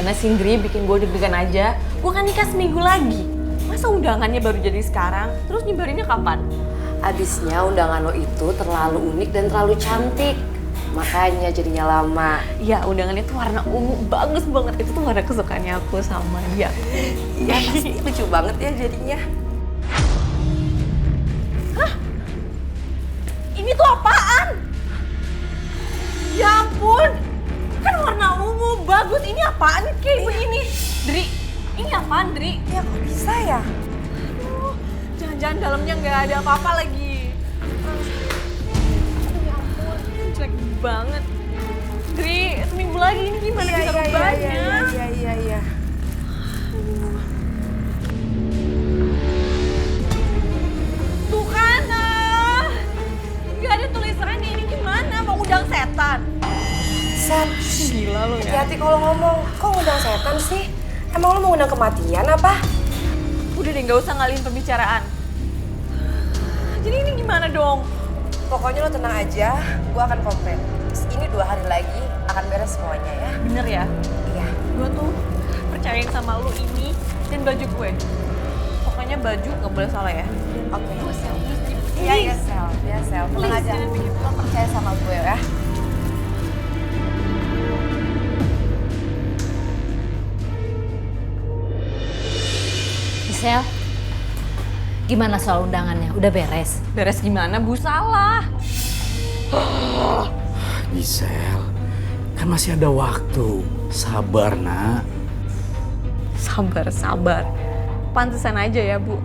Gimana sih Indri, bikin gue deg-degan aja. Gue kan nikah seminggu lagi. Masa undangannya baru jadi sekarang? Terus nyebarinnya kapan? Abisnya undangan lo itu terlalu unik dan terlalu cantik. Makanya jadinya lama. Ya undangannya tuh warna ungu, bagus banget. Itu tuh warna kesukaannya aku sama dia. Iya pasti lucu banget ya jadinya. Hah? Ini tuh apaan? Ya ampun, kan warna ungu, bagus. Ini apaan kayak begini? Dri, ini apaan Dri? Ya kok bisa ya? Aduh, jangan-jangan dalamnya nggak ada apa-apa lagi. Aduh ya ampun, jelek banget. Dri, seminggu lagi ini gimana bisa rubahnya? Iya. Tuh kan, nggak ada tulisannya. Ini gimana? Mau undang setan? Sam, Gila lo ya. hati-hati kalau ngomong. Kok ngundang setan sih? Emang lo mau ngundang kematian apa? Udah deh, nggak usah ngalihin pembicaraan. Jadi ini gimana dong? Pokoknya lo tenang aja, gue akan komplain. Terus ini 2 hari lagi akan beres semuanya ya. Bener ya? Iya. Gue tuh percayain sama lu ini dan baju gue. Pokoknya baju nggak boleh salah ya. Oke, Sel. Iya, Iya, Sel. Iya, Sel. Tenang Please, aja. jangan begitu. Lo percaya sama gue ya. Gisel, gimana soal undangannya? Udah beres? Beres gimana? Bu salah. Gisel, kan masih ada waktu. Sabar, nak. Sabar. Pantesan aja ya, Bu.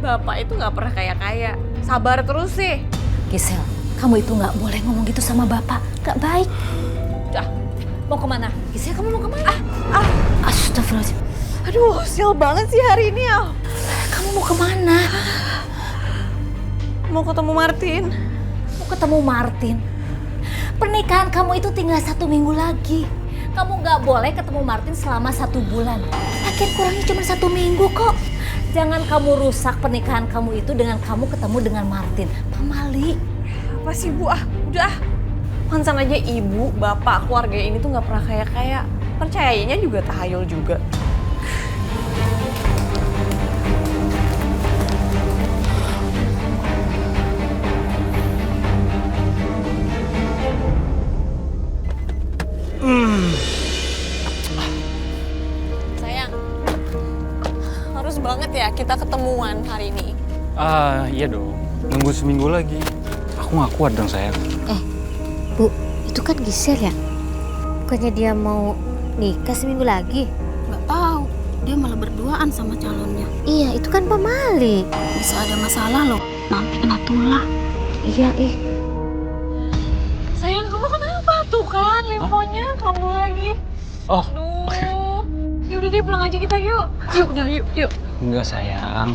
Bapak itu nggak pernah kaya-kaya. Sabar terus sih. Gisel, kamu itu nggak boleh ngomong gitu sama bapak. Nggak baik. Dah. Mau kemana? Gisel, kamu mau kemana? Astagfirullahaladzim. Aduh, sial banget sih hari ini ya. Kamu mau kemana? Mau ketemu Martin. Mau ketemu Martin. Pernikahan kamu itu tinggal 1 minggu lagi. Kamu nggak boleh ketemu Martin selama 1 bulan. Akhir kurangnya cuma 1 minggu kok. Jangan kamu rusak pernikahan kamu itu dengan kamu ketemu dengan Martin. Pamali. Apa sih, Bu? Udah. Pantesan aja ibu, bapak, keluarga ini tuh nggak pernah kaya-kaya. Percayanya juga tahayul juga. Sayang, harus banget ya kita ketemuan hari ini. Iya dong. Nunggu seminggu lagi. Aku nggak kuat dong, sayang. Bu, itu kan Gisel ya? Bukannya dia mau nikah seminggu lagi? Nggak tahu, dia malah berduaan sama calonnya. Iya, itu kan pemali. Bisa ada masalah loh, nanti kena tulah. Iya, Sayang, kamu kenapa tuh kan? Limfonya kamu lagi. Oh, Aduh. Yaudah deh, pulang aja kita yuk. Yuk. enggak sayang.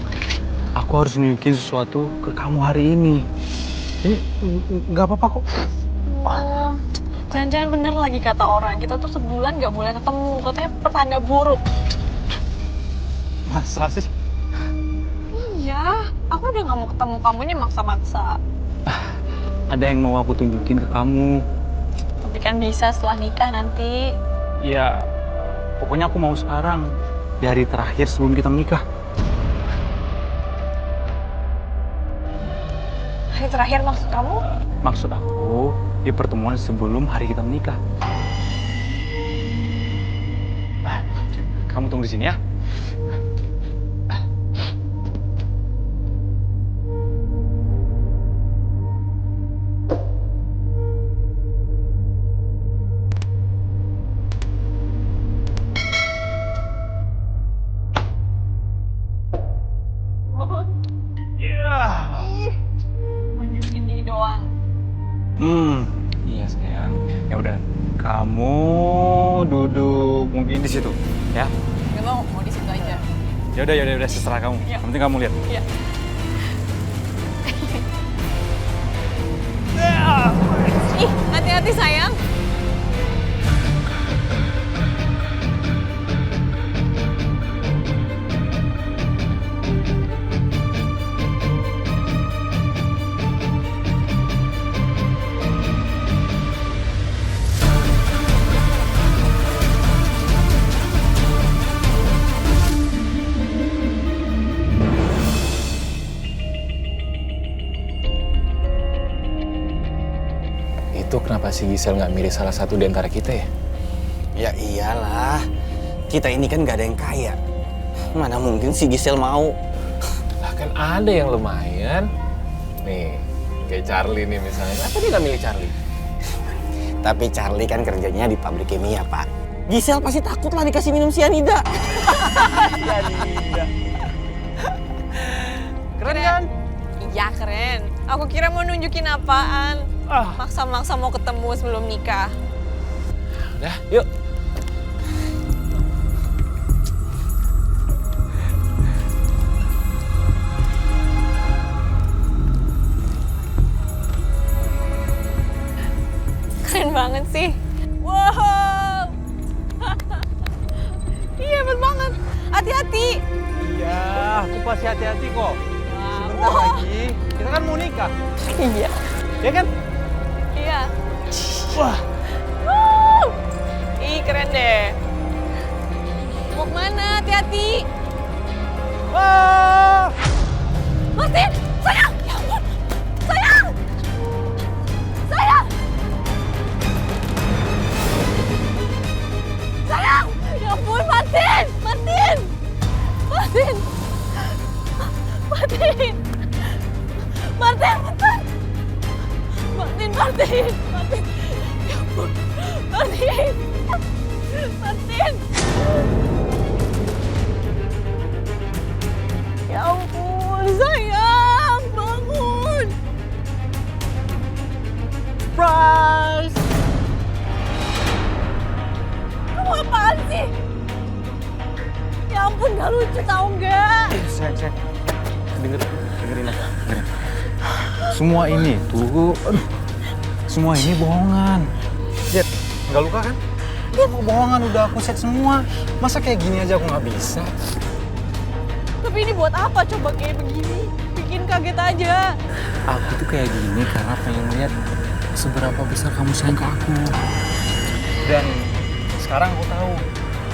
Aku harus nunjukin sesuatu ke kamu hari ini. Ini nggak apa-apa kok. Jangan-jangan bener lagi kata orang. Kita tuh sebulan nggak boleh ketemu. Katanya pertanda buruk. Masa sih? Iya, aku udah nggak mau ketemu kamunya maksa-maksa. Ada yang mau aku tunjukin ke kamu. Tapi kan bisa setelah nikah nanti. Ya, pokoknya aku mau sekarang. Di hari terakhir sebelum kita menikah. Hari terakhir maksud kamu? Maksud aku, di pertemuan sebelum hari kita menikah. Kamu tunggu di sini ya. Ini doang. Iya sayang. Ya udah, kamu duduk mungkin di situ, ya. Gak mau di situ aja. Ya udah, terserah kamu. Iya. Yang penting kamu lihat. Iya. Ih, hati-hati sayang. itu kenapa si Gisel nggak milih salah satu di antara kita ya? Ya iyalah, kita ini kan gak ada yang kaya. Mana mungkin si Gisel mau. Lah kan ada yang lumayan. Nih, kayak Charlie nih misalnya. Kenapa dia nggak milih Charlie? Tapi Charlie kan kerjanya di pabrik kimia, Pak. Gisel pasti takut lah dikasih minum sianida. Sianida. Keren kan? Iya keren. Aku kira mau nunjukin apaan. Maksa-maksa mau ketemu sebelum nikah. Udah, yuk. Keren banget sih. Wow. Iya hebat banget. Hati-hati. Iya, aku pasti hati-hati kok. Sebentar Wah. lagi, kita kan mau nikah. Iya. Ya kan? Iya. Wah, Ih keren deh. Mau kemana? Hati-hati. wah. Martin, sayang. Ya ampun. Sayang. Sayang. Sayang. Ya ampun Martin. Martin. Martin. Martin. Martin, Martin. Martin, Martin. Martin. Ya ampun. Martin. Martin. Ya ampun, sayang. Bangun. Surprise. Kamu apaan sih? Ya ampun, gak lucu tau nggak? Sayang. Dengerin aku. Dengerin. Semua ini tuh, semua ini bohongan. Lihat, nggak luka kan? Ini bohongan, udah aku set semua. Masa kayak gini aja aku nggak bisa? Tapi ini buat apa coba kayak begini? Bikin kaget aja. Aku tuh kayak gini karena pengen lihat seberapa besar kamu sayang ke aku. Dan sekarang aku tahu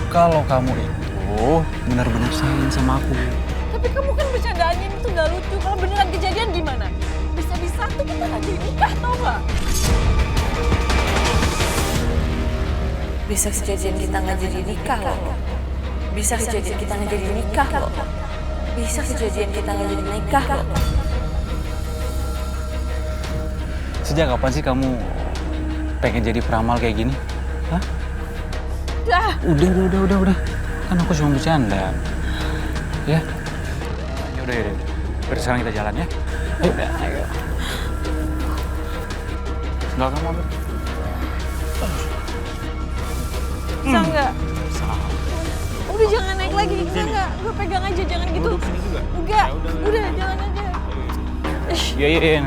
kalau kamu itu benar-benar sayang sama aku. Tapi kamu kan bercandaannya itu gak lucu. Kalau beneran kejadian gimana? Bisa-bisa tuh kita gak jadi nikah tau gak? Bisa kejadian kita gak jadi nikah loh. Bisa kejadian kita gak jadi nikah loh. Bisa kejadian kita gak jadi nikah loh. Sejak kapan sih kamu pengen jadi peramal kayak gini? Hah? Udah. Kan aku cuma bercanda. Ya? Yaudah. Berarti sekarang kita jalan ya? Ayo. Sendal kamu ambil. Bisa nggak? Udah jangan naik lagi, bisa nggak? Gue pegang aja, jangan gitu. Enggak, udah jalan aja. Iya.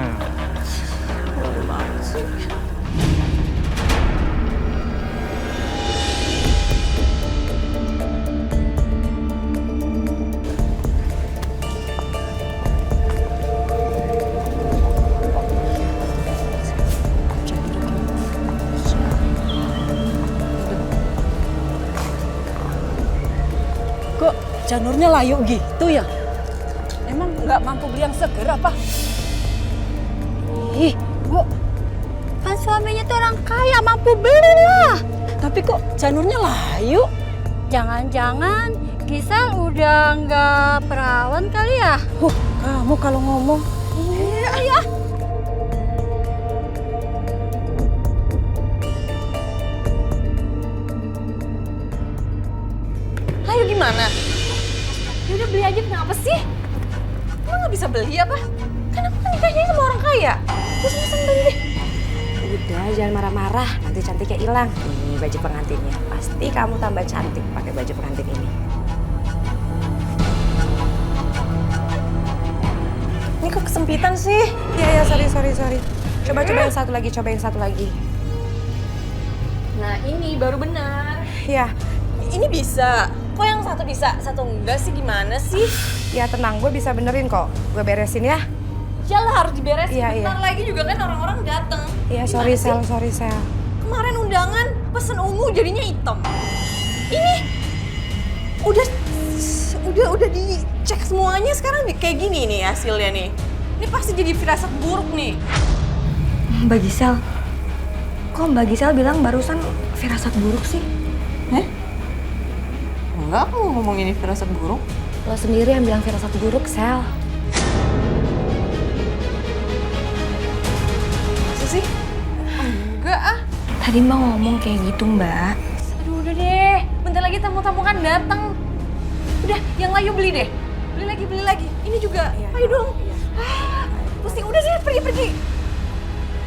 Kok janurnya layu gitu ya? Emang nggak mampu beli yang seger apa? Ih, Bu, kan suaminya tuh orang kaya, mampu beli lah. Tapi kok janurnya layu? Jangan-jangan Gisel udah nggak perawan kali ya? Kamu kalau ngomong. Iya. Ayo gimana? Ya udah beli aja, kenapa sih? Emang nggak bisa beli apa? Kan aku kan nikahnya sama orang kaya. Terus mesen beli deh. Udah, jangan marah-marah. Nanti cantiknya hilang. Ini baju pengantinnya. Pasti kamu tambah cantik pakai baju pengantin ini. Ini kok kesempitan sih? Iya, sorry. Coba yang satu lagi. Nah ini baru benar. Ya, Ini bisa. Kok yang satu bisa, satu enggak sih? Gimana sih? ya tenang, gue bisa benerin kok. Gue beresin ya. Yalah harus diberesin. Iya. Bentar lagi juga kan orang-orang datang. Iya, Gimana sorry sih? Sel. Kemarin undangan pesen ungu jadinya hitam. Ini udah dicek semuanya, sekarang kayak gini nih hasilnya nih. Ini pasti jadi firasat buruk nih. Mbak Gisel, Kok Mbak Gisel bilang barusan firasat buruk sih? Enggak, aku ngomong ini firasat buruk. Lo sendiri yang bilang firasat buruk, Sel. Masa sih? Enggak ah. Tadi Mbak ngomong kayak gitu, Mbak. Aduh udah deh, bentar lagi tamu-tamu kan datang. Udah, yang layu beli deh. Beli lagi. Ini juga. Ayo dong. Pusing, udah sih, pergi.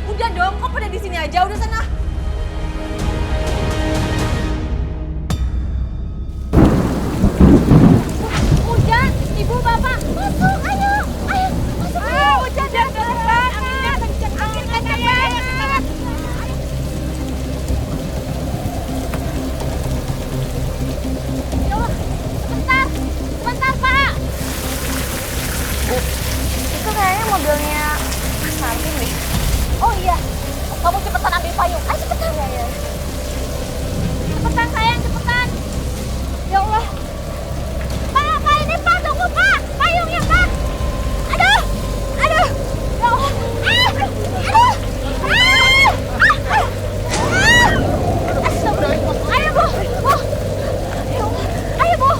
Udah dong, kok pada di sini aja, udah sana. Hujan, ibu bapak, masuk, ayo, masuk. Hujan dan deras banget, angin kencang banget. Ya Allah, sebentar Pak. Itu kayaknya mobilnya Mas Martin deh. Oh iya, kamu cepetan ambil payung. Ayo cepetan. Iya. Cepetan sayang, cepetan. Ya Allah. Pak, ini Pak, tunggu Pak. Payungnya Pak. Aduh. Ya Allah. Aduh. Astagfirullah. Ayo Bu. Ya Allah. Ayo Bu.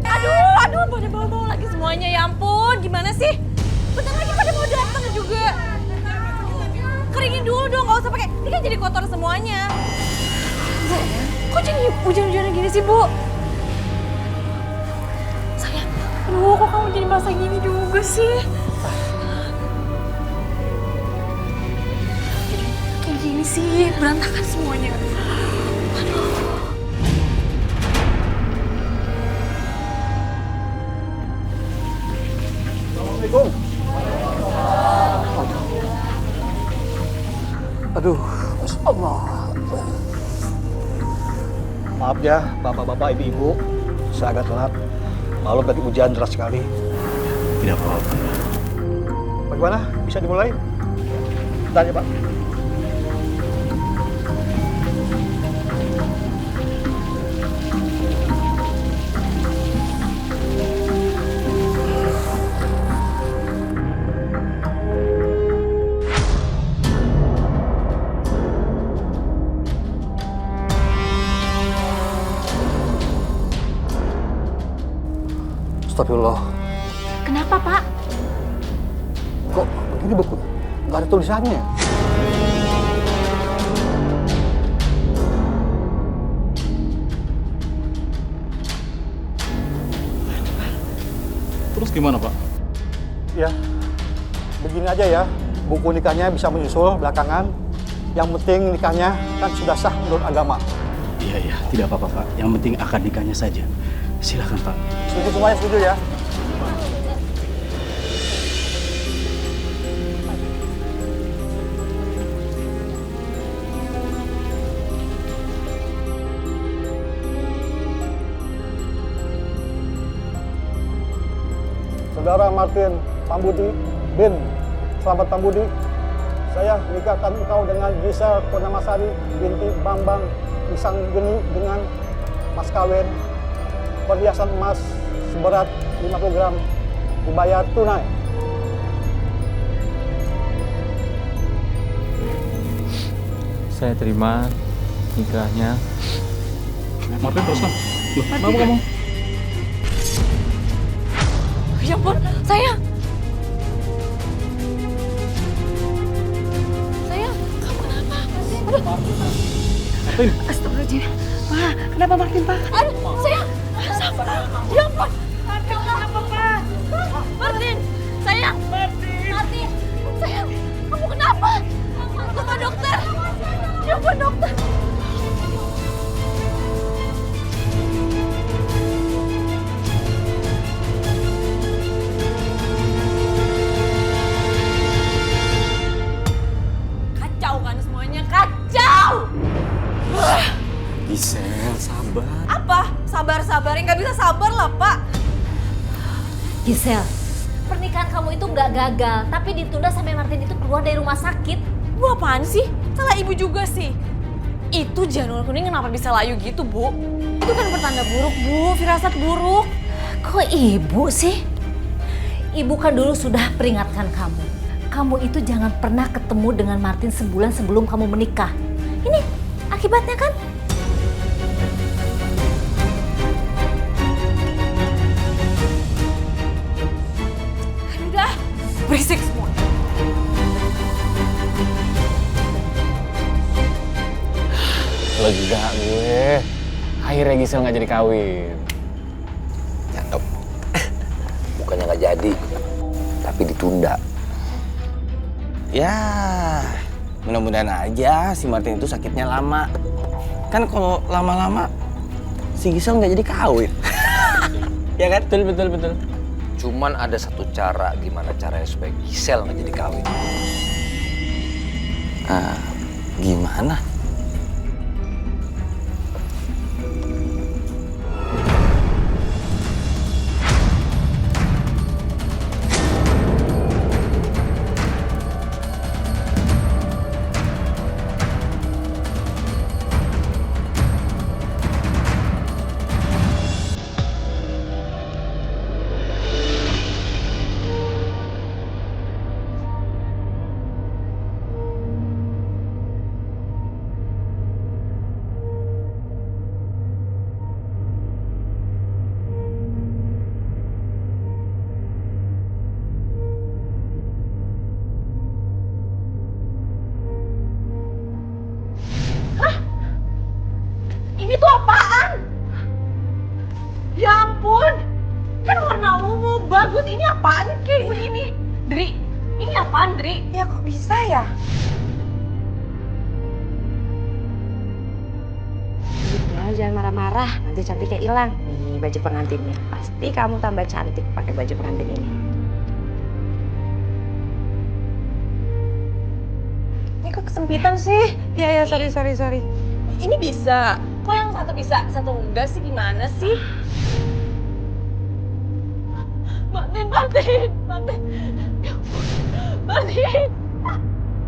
Aduh, pada bawa lagi semuanya. Ya ampun, gimana sih? Bentar lagi pada mau datang juga. Keringin dulu dong, nggak usah pakai. Ini kan jadi kotor semuanya. Bu, kok jadi hujan-hujanan gini sih, Bu? Sayang, aduh kok kamu jadi basah gini juga sih? Jadi kayak gini sih, berantakan semuanya. Assalamualaikum. Aduh, Masya Allah. Maaf ya, bapak-bapak, ibu-ibu. Saya agak telat. Malam tadi hujan deras sekali. Tidak apa-apa. Bagaimana? Bisa dimulai? Tanya, Pak. Astagfirullah. Kenapa, Pak? Kok begini buku? Nggak ada tulisannya. Terus gimana, Pak? Ya, begini aja ya. Buku nikahnya bisa menyusul belakangan. Yang penting nikahnya kan sudah sah menurut agama. Iya, tidak apa-apa Pak. Yang penting akad nikahnya saja. Silakan Pak. Setuju semuanya, setuju ya? Saudara Martin Pambudi bin Slamet Pambudi, saya menikahkan engkau dengan Gisel Purnamasari binti Bambang Wisanggeni dengan mas kawin perhiasan emas seberat 50 gram dibayar tunai. Saya terima nikahnya. Martin teruskan. Loh, kenapa kamu? Ya ampun, sayang. Sayang, kamu kenapa? Martin. Astagfirullahaladzim. Pak, kenapa Martin, Pak? Aduh, sayang. Sabar. Ya ampun. Martin, kenapa, Pak? Martin, sayang. Martin, sayang. Kamu kenapa? Bapak dokter. Ya ampun, dokter. Kacau kan semuanya, kacau. Gisel, sabar. Apa? Sabar-sabar, nggak bisa sabar lah, Pak. Gisel, pernikahan kamu itu nggak gagal, tapi ditunda sampai Martin itu keluar dari rumah sakit. Bu, apaan sih? Salah ibu juga sih. Itu janur kuning kenapa bisa layu gitu, Bu? Itu kan pertanda buruk, Bu. Firasat buruk. Kok ibu sih? Ibu kan dulu sudah peringatkan kamu. kamu itu jangan pernah ketemu dengan Martin sebulan sebelum kamu menikah. Ini akibatnya kan? Udah, berisik semua. Lega gue. Akhirnya Gisel nggak jadi kawin. Cakep. Bukannya nggak jadi, tapi ditunda. Ya, mudah-mudahan aja si Martin itu sakitnya lama. Kan kalau lama-lama si Gisel nggak jadi kawin. Ya kan? Betul. Cuman ada satu cara gimana caranya supaya Gisel nggak jadi kawin. Gimana? Ini tuh apaan? Ya ampun, kan warna ungu bagus. Ini apaan kayak begini? Dri, ini apaan Dri? Ya kok bisa ya? Udah, jangan marah-marah, nanti cantiknya hilang. Nih baju pengantinnya, pasti kamu tambah cantik pakai baju pengantin ini. Ini kok kesempitan sih? Ya, sorry. Ini bisa. Kok yang satu bisa, satu enggak sih? Gimana sih? Martin. Ya ampun.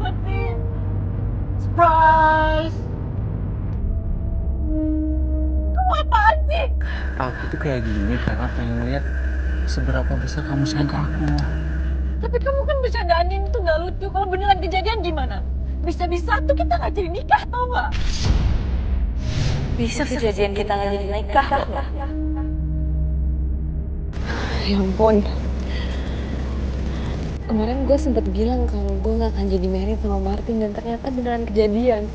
Martin. Surprise. Kamu apaan sih? Aku tuh kayak gini karena pengen lihat seberapa besar kamu sayang ke aku. Tapi kamu kan bercandaannya itu nggak lucu. Kalau beneran kejadian gimana? Bisa-bisa tuh kita nggak jadi nikah, tau nggak? Bisa kejadian kita nggak jadi nikah loh. Ya ampun. Kemarin gue sempet bilang kalau gue gak akan jadi married sama Martin dan ternyata beneran kejadian.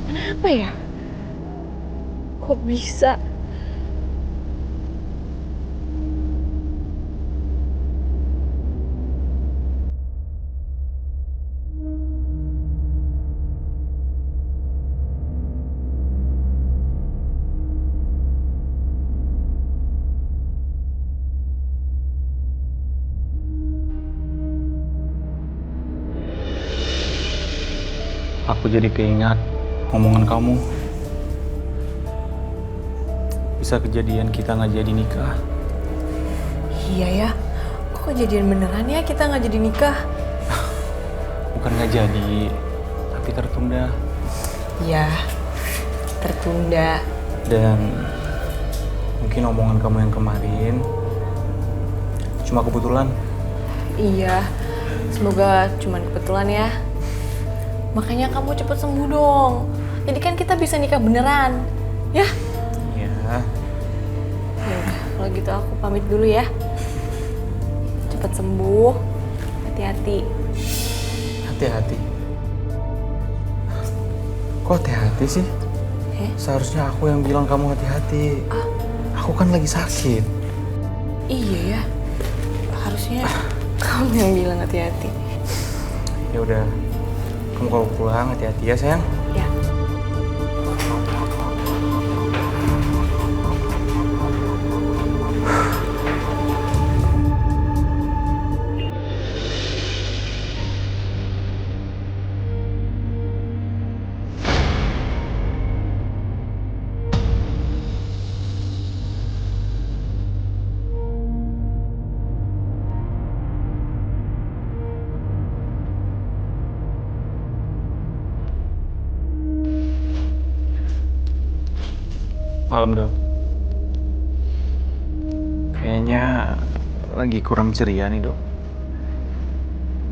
Kenapa ya? Kok bisa? Aku jadi keingat omongan kamu. Bisa kejadian kita nggak jadi nikah. Iya ya. Kok kejadian beneran ya kita nggak jadi nikah? Bukan nggak jadi, tapi tertunda. Iya, tertunda. Dan mungkin omongan kamu yang kemarin cuma kebetulan. Iya, semoga cuma kebetulan ya. Makanya kamu cepet sembuh dong. Jadi kan kita bisa nikah beneran, ya? Iya. Ya udah, kalau gitu aku pamit dulu ya. Cepet sembuh, hati-hati. Hati-hati. Kok hati-hati sih? Seharusnya aku yang bilang kamu hati-hati. Aku kan lagi sakit. Iya ya, harusnya kamu yang bilang hati-hati. Ya udah, kamu kalau pulang hati-hati ya sayang. Ya. Malam dong. Kayaknya lagi kurang ceria nih dok.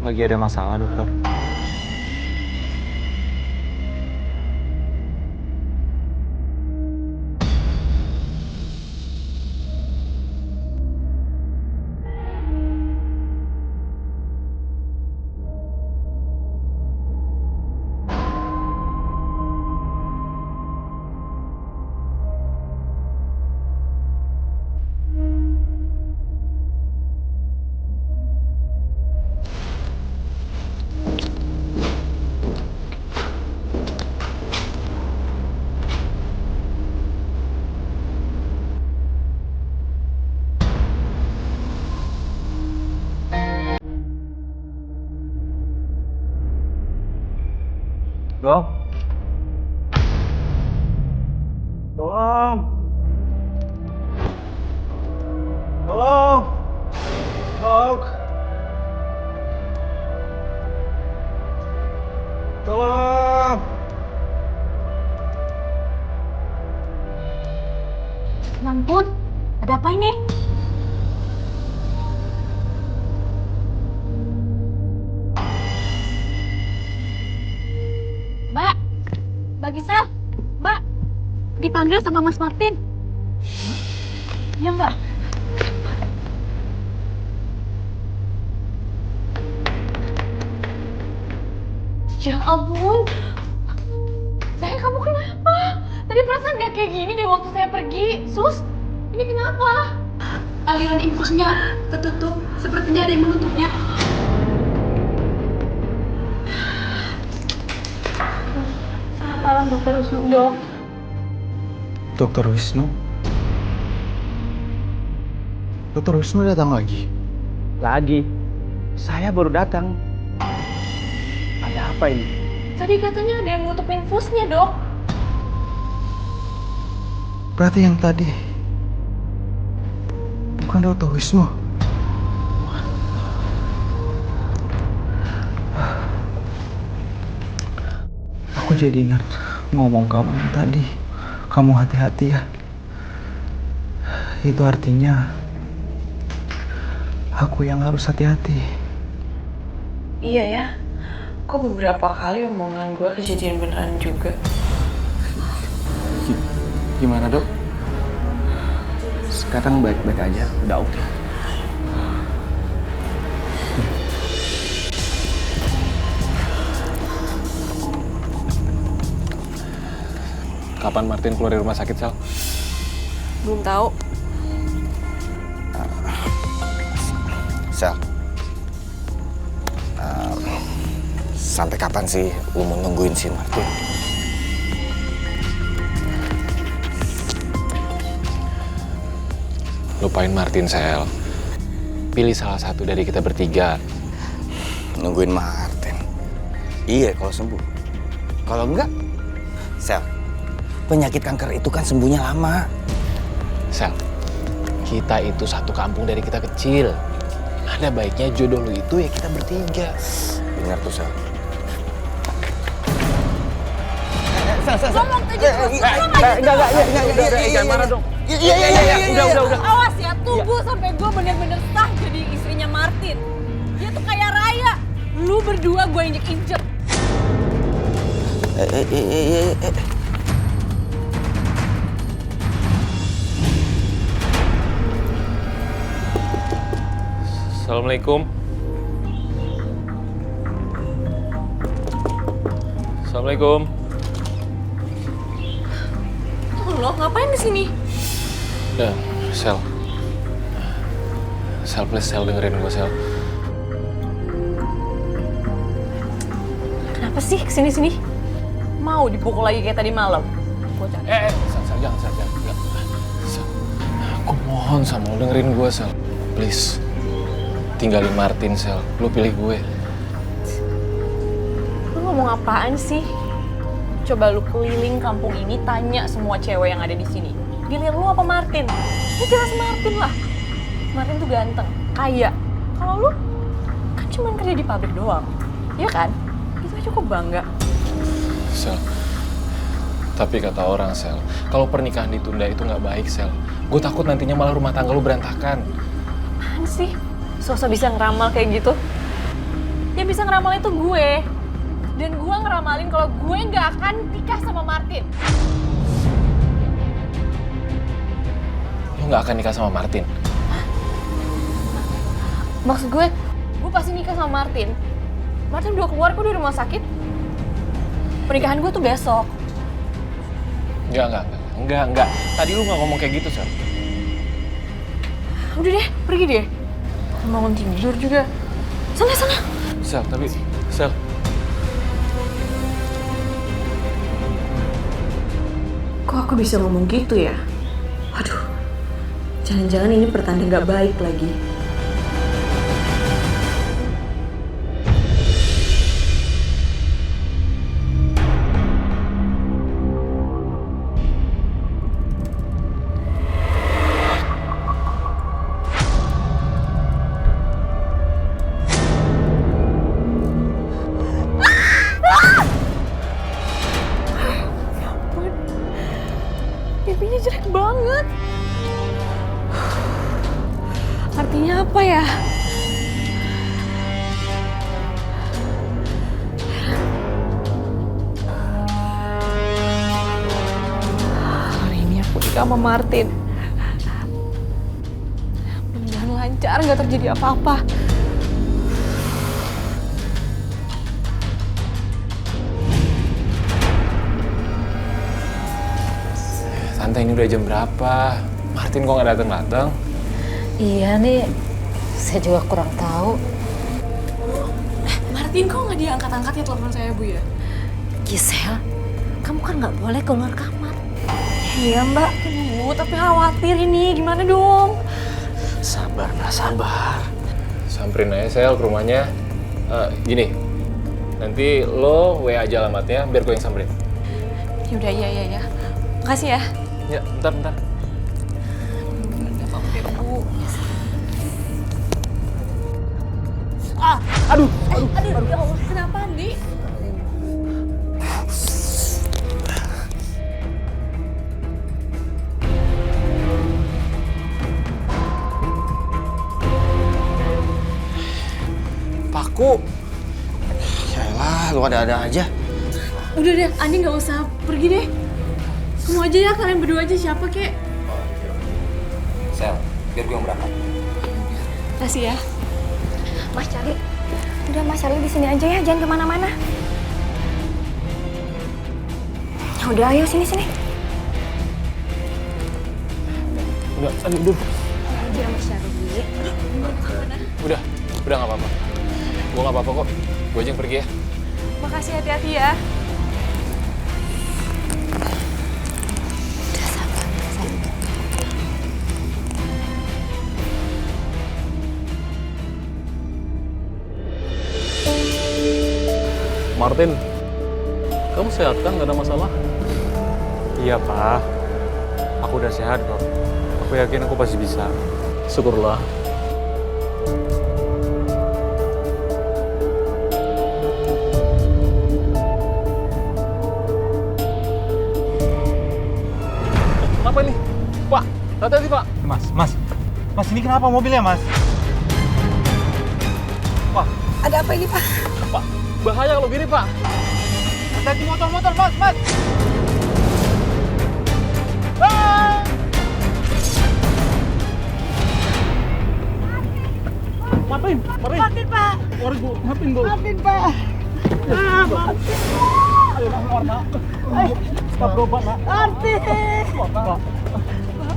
lagi ada masalah, dokter. Dok. Tolong. Tolong. Dok. Tolong. Ya ampun, ada apa ini? Mbak Gisel, Mbak, dipanggil sama Mas Martin. Iya, Mbak. Ya ampun, sayang kamu kenapa? Tadi perasaan nggak kayak gini deh waktu saya pergi. Sus, ini kenapa? Aliran infusnya tertutup, sepertinya ada yang menutupnya. Salam Dokter Wisnu, Dok. Dokter Wisnu? Dokter Wisnu datang lagi? Lagi? Saya baru datang. Ada apa ini? Tadi katanya ada yang nutup infusnya, Dok. Berarti yang tadi bukan Dokter Wisnu. Aku jadi ingat ngomong kamu yang tadi. Kamu hati-hati ya. Itu artinya aku yang harus hati-hati. Iya ya, kok beberapa kali omongan gue kejadian beneran juga. Gimana, Dok? Sekarang baik-baik aja, udah oke. Kapan Martin keluar dari rumah sakit, Sel? Belum tahu. Sel, sampai kapan sih lu mau nungguin si Martin? Lupain Martin, Sel. Pilih salah satu dari kita bertiga. Nungguin Martin? Iya kalau sembuh. Kalau enggak, Sel, penyakit kanker itu kan sembuhnya lama. Sel, kita itu satu kampung dari kita kecil. Ada baiknya jodoh lu itu ya kita bertiga. Bener tuh, Sel. Ngomong aja terus, Jangan marah dong. Iya. Udah. Awas ya, tunggu sampai gue bener-bener sah jadi istrinya Martin. Dia tuh kayak Raya. Lu berdua gue injek-injek. Assalamualaikum. Assalamualaikum. Lo ngapain di sini? Ya, Sel. Sel, please, Sel, dengerin gue, Sel. Kenapa sih kesini-sini? Mau dipukul lagi kayak tadi malam? Gue cari. Sel, jangan, Sel. Sel, aku mohon sama lo dengerin gue, Sel. Please. Tinggalin Martin, Sel. Lo pilih gue. Lo ngomong apaan sih? Coba lu keliling kampung ini, tanya semua cewek yang ada di sini. Giliran lu apa Martin? Ya jelas Martin lah. Martin tuh ganteng, kaya. Kalau lu kan cuma kerja di pabrik doang. Iya kan? Itu aja kok bangga. Sel. Tapi kata orang, Sel, kalau pernikahan ditunda itu nggak baik, Sel. Gue takut nantinya malah rumah tangga lu berantakan. Apaan sih? Sosok bisa ngeramal kayak gitu? Yang bisa ngeramalin itu gue. Dan gue ngeramalin kalau gue nggak akan nikah sama Martin. Lo nggak akan nikah sama Martin? Maksud gue pasti nikah sama Martin. Martin udah keluar kok dari rumah sakit. Pernikahan gue tuh besok. Enggak. Tadi lu nggak ngomong kayak gitu, Sel. Udah deh, pergi deh. Bangun tidur juga. Sana. Sel. Kok aku bisa ngomong gitu ya? Aduh, jangan-jangan ini pertanda nggak baik lagi. Mimpinya jelek banget. Artinya apa ya? Hari ini aku nikah sama Martin. Mudah-mudahan lancar, nggak terjadi apa-apa. Tante, ini udah jam berapa? Martin kok nggak datang? Iya nih, saya juga kurang tahu. Martin kok nggak diangkat-angkat ya telepon saya, Bu ya? Gisel, kamu kan nggak boleh keluar kamar. Iya Mbak, Bu, tapi khawatir ini, gimana dong? Sabar, sabar. Samperin aja Sel ke rumahnya. Gini, nanti lo WA aja alamatnya biar gue yang samperin. Yaudah, iya. Makasih ya. Ya, bentar. Gak apa-apa deh, Bu. Aduh. Ya Allah, kenapa, Andi? Paku. Yaelah, lu ada-ada aja. Udah deh, Andi nggak usah pergi deh. Kamu aja ya, kalian berdua aja siapa kek. Sel, biar gue yang berangkat. Kasih ya. Mas Charlie, udah Mas Charlie di sini aja ya, jangan kemana-mana. Ya udah, ayo sini. Udah, aduh. Aja Mas Charlie. Udah nggak apa-apa. Gue nggak apa-apa kok. Gue aja yang pergi ya. Makasih, hati-hati ya. Martin, kamu sehat kan? Gak ada masalah? Iya, Pak. Aku udah sehat kok. Aku yakin aku pasti bisa. Syukurlah. Apa ini? Pak, hati-hati Pak. Mas, ini kenapa mobilnya, Mas? Pak, Ada apa ini, Pak? Pak, bahaya kalau gini Pak. Hati-hati motor, Mas! Martin, Pak! Waris Bu, Martin Bu. Martin, Pak! Martin! Ayo keluar nak. Kita berobat nak. Martin!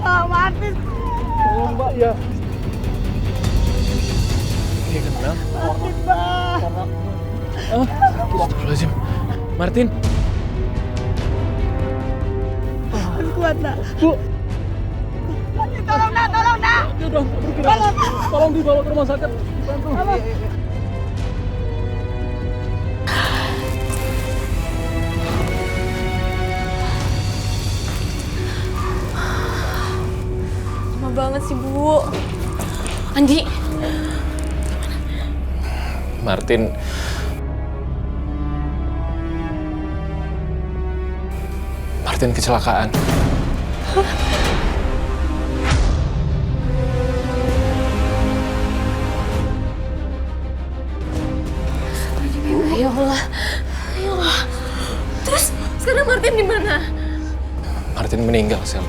Pak, Martin! tolong Pak ya. Iya kenal. Martin, Pak! Astagfirullahaladzim. Martin. Kuat, nak. Bu. Tolong, nak! Dia udah bergerak. Tolong dibawa ke rumah sakit. Bantu. Lama banget sih, Bu. Andi. Martin kecelakaan. Ya Allah. Terus sekarang Martin di mana? Martin meninggal, Sel.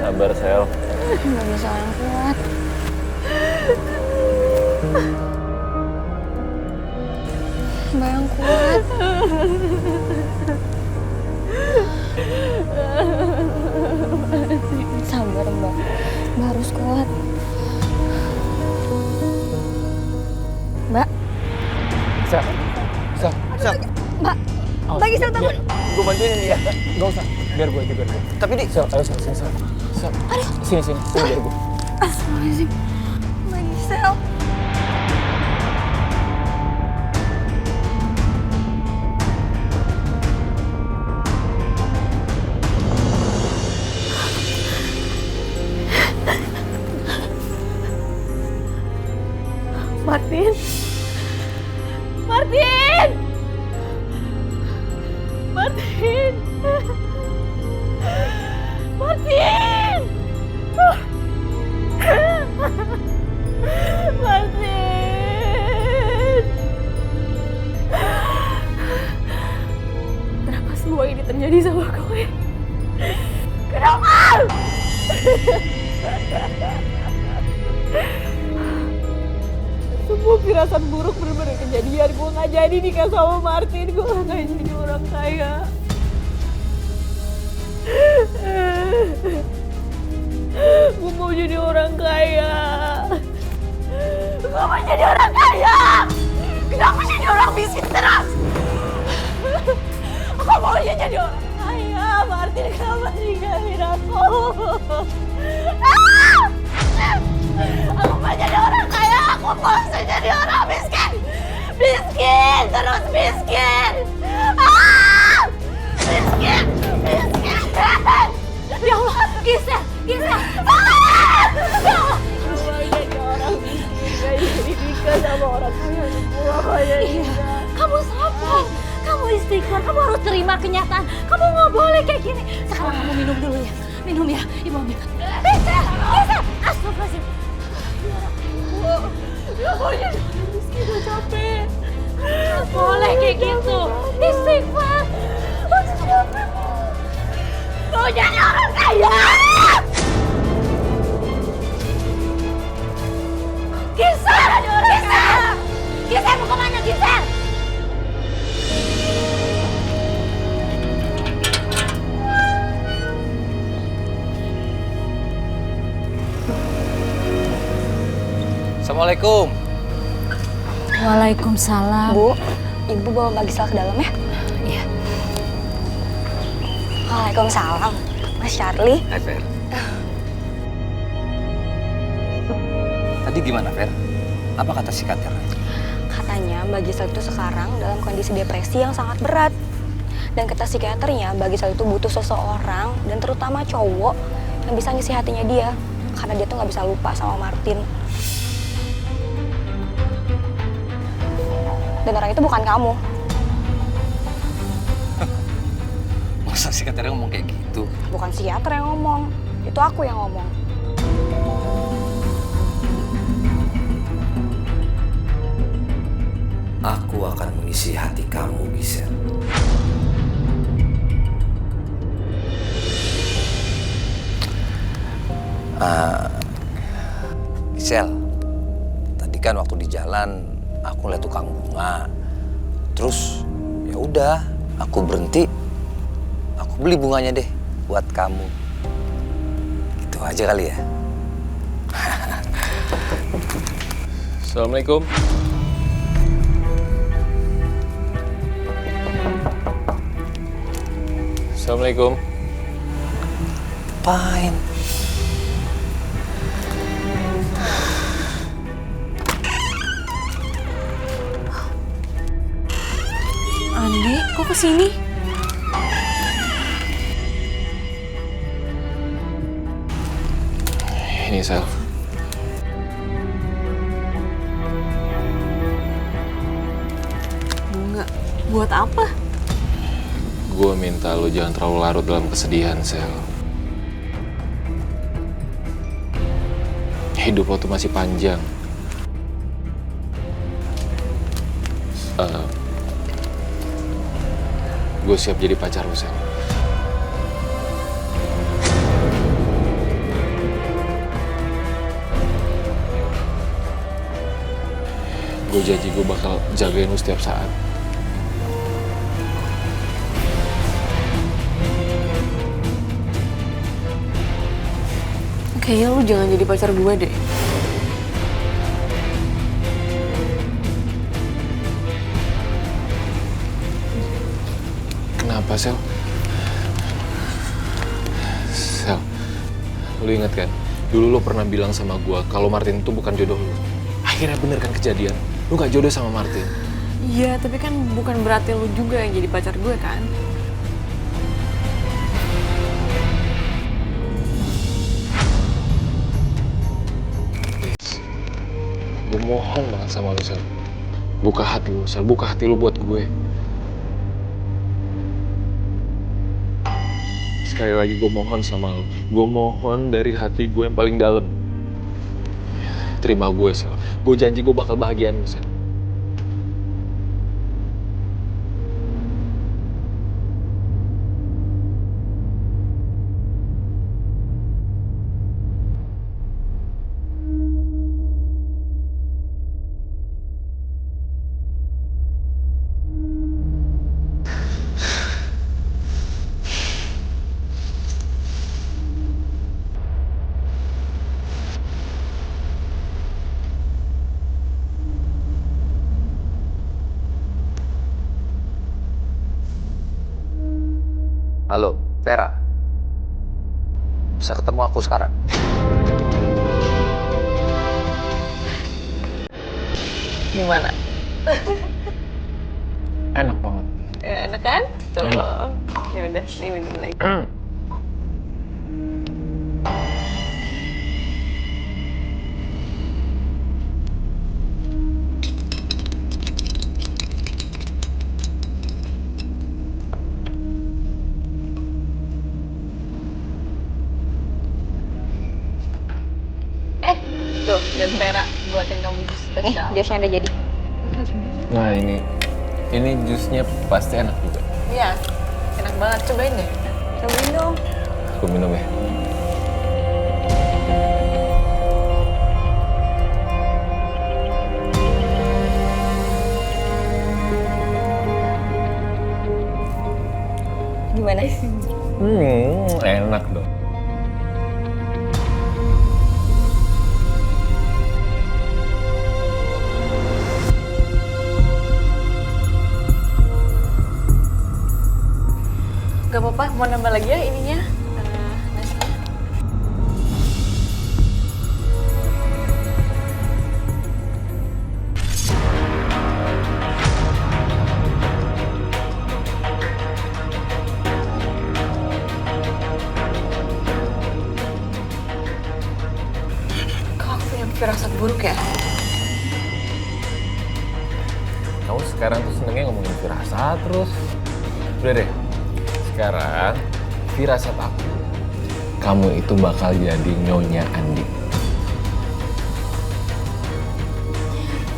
Sabar, Sel. Gak bisa yang kuat. Mbak yang kuat. Sabar Mbak. Mbak harus kuat. Mbak. Sel. Mbak. Mbak Gisel takut. Gue bantuin ini ya. Gak usah. Biar gue aja, biar gue. Tapi di... Sel, ayo Sel, sini, Sel. Sel. Sini, biar gue. Astagfirullahaladzim. Mbak Gisel. Martin! Martin! Martin! Martin! Martin! Kenapa semua ini terjadi sama gue? Kenapa? Semua firasat buruk bener-bener kejadian. Gue gak jadi nikah sama Martin. Gue gak jadi orang kaya. Gue mau jadi orang kaya. Gue mau jadi orang kaya. Kenapa jadi orang miskin terus? Aku mau jadi orang kaya. Martin, kenapa ninggalin aku? Aku mau jadi orang kaya. Aku mau jadi orang miskin. Miskin, terus miskin. Miskin, miskin. Ya Allah, Gisel, Gisel. Ya Allah. Aku mau jadi orang miskin. Gak jadi nikah sama orang kaya. Iya, kamu sabar. Kamu istighfar, kamu harus terima kenyataan. Kamu nggak boleh kayak gini. Sekarang kamu minum dulu ya. Minum ya, Ibu ambil. Gisel, Gisel. Astagfirullahaladzim. Ya mau jadi orang miskin, udah capek. Nggak boleh kayak gitu. Istighfar. Mau jadi orang kaya. Gisel, Gisel. Gisel mau kemana, Gisel? Assalamualaikum. Waalaikumsalam. Bu, Ibu bawa Mbak Gisel ke dalam ya? Iya. Waalaikumsalam. Mas Charlie. Hai, Fer. Tadi gimana, Fer? Apa kata psikiater? Katanya Mbak Gisel itu sekarang dalam kondisi depresi yang sangat berat. Dan kata psikiaternya, Mbak Gisel itu butuh seseorang, dan terutama cowok, yang bisa ngisi hatinya dia. Karena dia tuh nggak bisa lupa sama Martin. Dan orang itu bukan kamu. Masa psikiater ngomong kayak gitu? Bukan psikiater yang ngomong. Itu aku yang ngomong. Aku akan mengisi hati kamu, Gisel. Gisel, tadi kan waktu di jalan aku lihat tukang bunga. Terus ya udah, aku berhenti. Aku beli bunganya deh buat kamu. Gitu aja kali ya. Assalamualaikum. Assalamualaikum. Fine. Andi, kok kesini? Ini Sel. Bunga, buat apa? Gue minta lo jangan terlalu larut dalam kesedihan, Sel. Hidup lo tuh masih panjang. Gue siap jadi pacar lo, Sel. Gue janji gue bakal jagain lo setiap saat. Kayaknya lu jangan jadi pacar gue deh. Kenapa, Sel? Sel, lu inget kan? Dulu lo pernah bilang sama gue kalau Martin itu bukan jodoh lu. Akhirnya bener kan kejadian. Lu gak jodoh sama Martin. Iya, tapi kan bukan berarti lu juga yang jadi pacar gue kan? Gue mohon banget sama lu, Sel. Buka hati lu, Sel. Buka hati lu buat gue. Sekali lagi gue mohon sama lu. Gue mohon dari hati gue yang paling dalam. Terima gue, Sel. Gue janji gue bakal bahagiain lu, Sel. Halo, Vera. Bisa ketemu aku sekarang? Gimana? Enak banget. Ya, enak kan? Tuh. Ya udah, nih minum lagi. Tuh, dan Vera buatin kamu jus spesial. Jusnya udah jadi. Nah ini jusnya pasti enak juga. Iya, enak banget. Cobain deh. Cobain dong. Aku minum ya. Gimana? Enak dong. Gak apa-apa, mau nambah lagi ya ininya, nasinya. Kok aku punya firasat buruk ya? Kamu sekarang tuh senengnya ngomongin firasat terus. Udah deh. Sekarang, firasat aku, kamu itu bakal jadi nyonya Andi.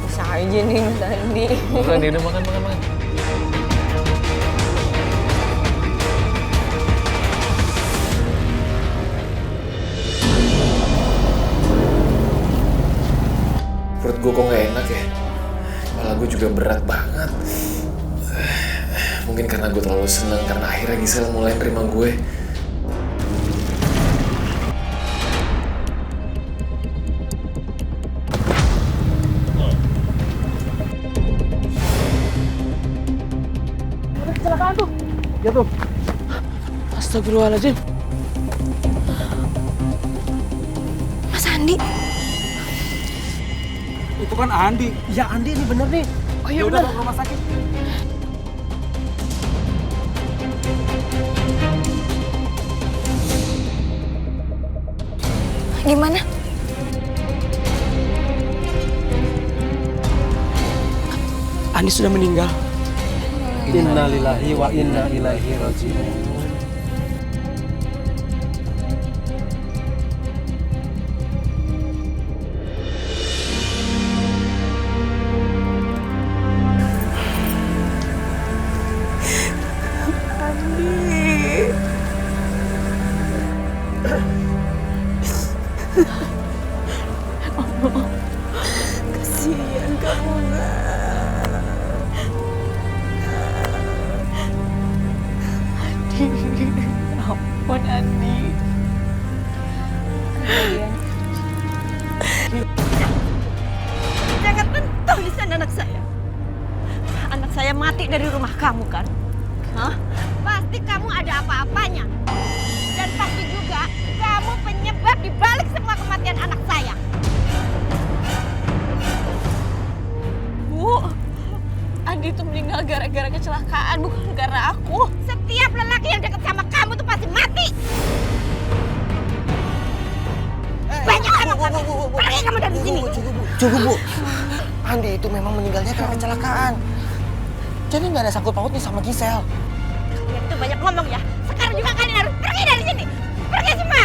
Bisa aja nih Mas Andi. Bukan, dia udah makan. Perut gue kok gak enak ya? Kepala gue juga berat banget. Mungkin karena gue terlalu seneng, karena akhirnya Gisel mulai nerima gue. Ada kecelakaan tuh. Jatuh. Astagfirullahaladzim. Mas Andi. Itu kan Andi. Ya Andi ini bener nih. Oh iya Udah bener. bawa ke rumah sakit. Gimana? Andi sudah meninggal. Innalillahi wa inna ilaihi raji'un. Kasihan kamu nak. Andi, ampun Andi. Jangan tentu lisan anak saya. Anak saya mati dari rumah kamu kan? Hah? Pasti kamu ada apa-apanya. Dan pasti juga kamu penyebab dibalik semua kematian anak saya. Bu, Andi itu meninggal gara-gara kecelakaan, bukan gara aku. Setiap lelaki yang dekat sama kamu tuh pasti mati. Banyak kamu. Pergi kamu dari sini. Cukup bu. Andi itu memang meninggalnya karena kecelakaan. Jadi nggak ada sangkut pautnya sama Gisel. Kalian itu banyak ngomong ya. Sekarang juga kalian harus pergi dari sini. Pergi semua.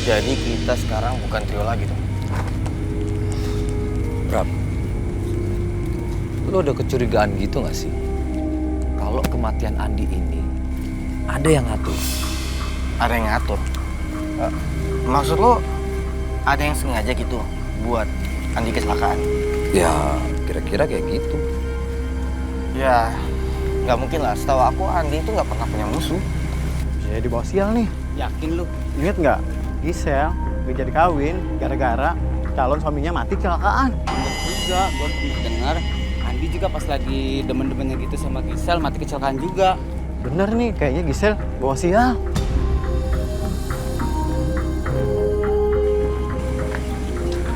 Jadi kita sekarang bukan trio lagi dong. Bram, lo ada kecurigaan gitu gak sih? Kalau kematian Andi ini ada yang ngatur. Ada yang ngatur. Maksud lo ada yang sengaja gitu buat Andi kecelakaan? Ya, kira-kira kayak gitu. Ya, nggak mungkin lah. Setahu aku Andi itu nggak pernah punya musuh. Ya dibawa sial nih. Yakin lu? Ingat nggak? Gisel gak jadi kawin gara-gara calon suaminya mati kecelakaan. Bener juga, gue dengar Andi juga pas lagi demen-demennya gitu sama Gisel mati kecelakaan juga. Bener nih, kayaknya Gisel bawa sial.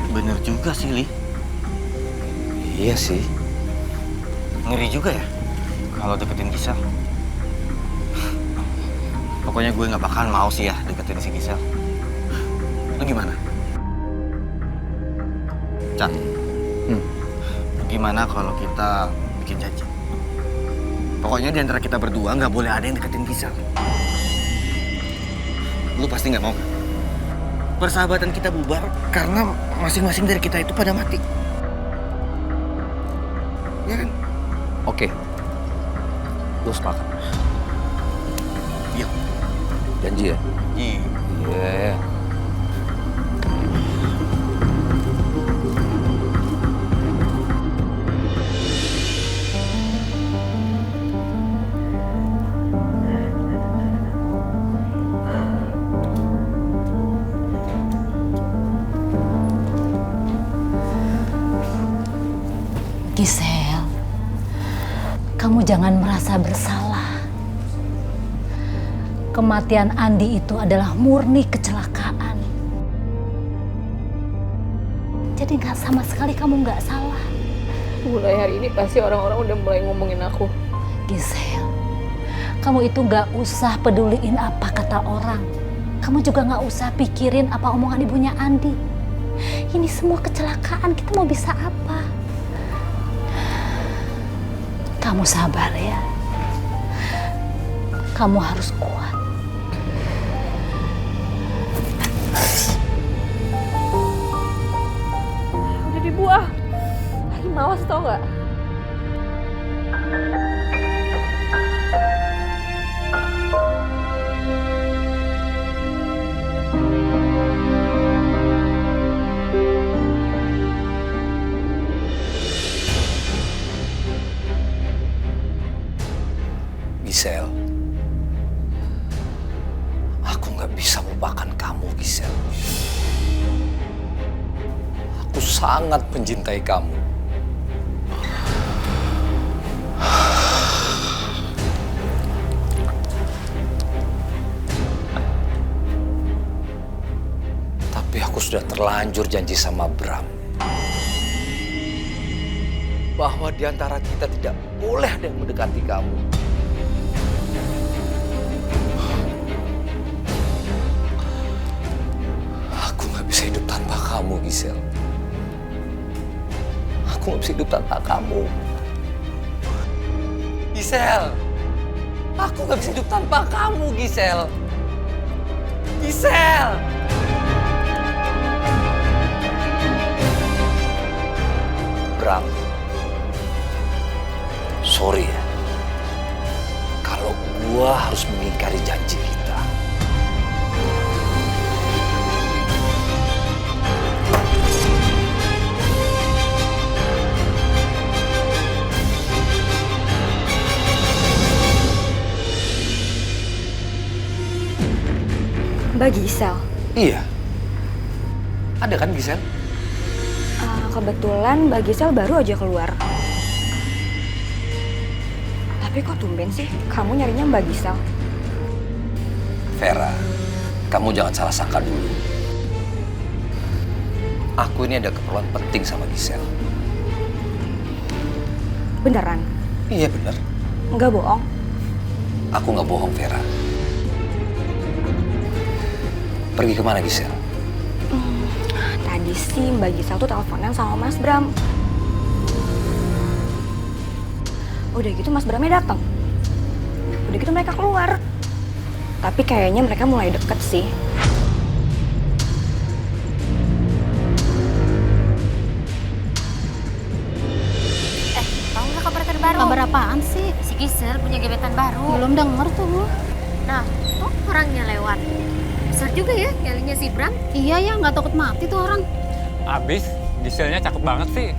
Bener juga sih, Li. Iya sih. Ngeri juga ya kalau deketin Gisel. Pokoknya gue nggak bakal mau sih ya deketin si Gisel. Lo gimana? Chan, gimana kalau kita bikin janji? Pokoknya di antara kita berdua nggak boleh ada yang deketin Gisel. Lu pasti nggak mau kan? Persahabatan kita bubar karena masing-masing dari kita itu pada mati. Ya kan? Oke. Lo sepakat? Iya. Janji ya? Iya. Iya. Gisel, kamu jangan merasa bersalah. Kematian Andi itu adalah murni kecelakaan. Jadi nggak sama sekali kamu nggak salah. Mulai hari ini pasti orang-orang udah mulai ngomongin aku. Gisel, kamu itu nggak usah peduliin apa kata orang. Kamu juga nggak usah pikirin apa omongan ibunya Andi. Ini semua kecelakaan, kita mau bisa apa? Kamu sabar ya. Kamu harus kuat. Udah dibuah. Lagi malas tau nggak? Gisel, aku nggak bisa lupakan kamu, Gisel. Aku sangat mencintai kamu. Tapi aku sudah terlanjur janji sama Bram bahwa di antara kita tidak boleh ada yang mendekati kamu. Aku nggak bisa hidup tanpa kamu, Gisel. Aku nggak bisa hidup tanpa kamu. Gisel, aku nggak bisa hidup tanpa kamu, Gisel. Gisel! Bram, sorry ya, kalau gua harus mengingkari janji kita. Mbak Gisel? Iya. Ada kan Gisel? Kebetulan Mbak Gisel baru aja keluar. Tapi kok tumben sih kamu nyarinya Mbak Gisel? Vera, kamu jangan salah sangka dulu. Aku ini ada keperluan penting sama Gisel. Beneran? Iya bener. Nggak bohong? Aku nggak bohong, Vera. Pergi kemana, Gisel? Tadi sih Mbak Gisel tuh teleponan sama Mas Bram. Udah gitu Mas Bramnya datang. Udah gitu mereka keluar. Tapi kayaknya mereka mulai deket sih. Tahu nggak kabar terbaru? Kabar apaan sih? Si Gisel punya gebetan baru. Belum denger tuh, Bu. Nah, tuh orangnya lewat. Besar juga ya nyalinya si Bram. Iya ya, nggak takut mati tuh orang. Abis, Giselnya cakep banget sih.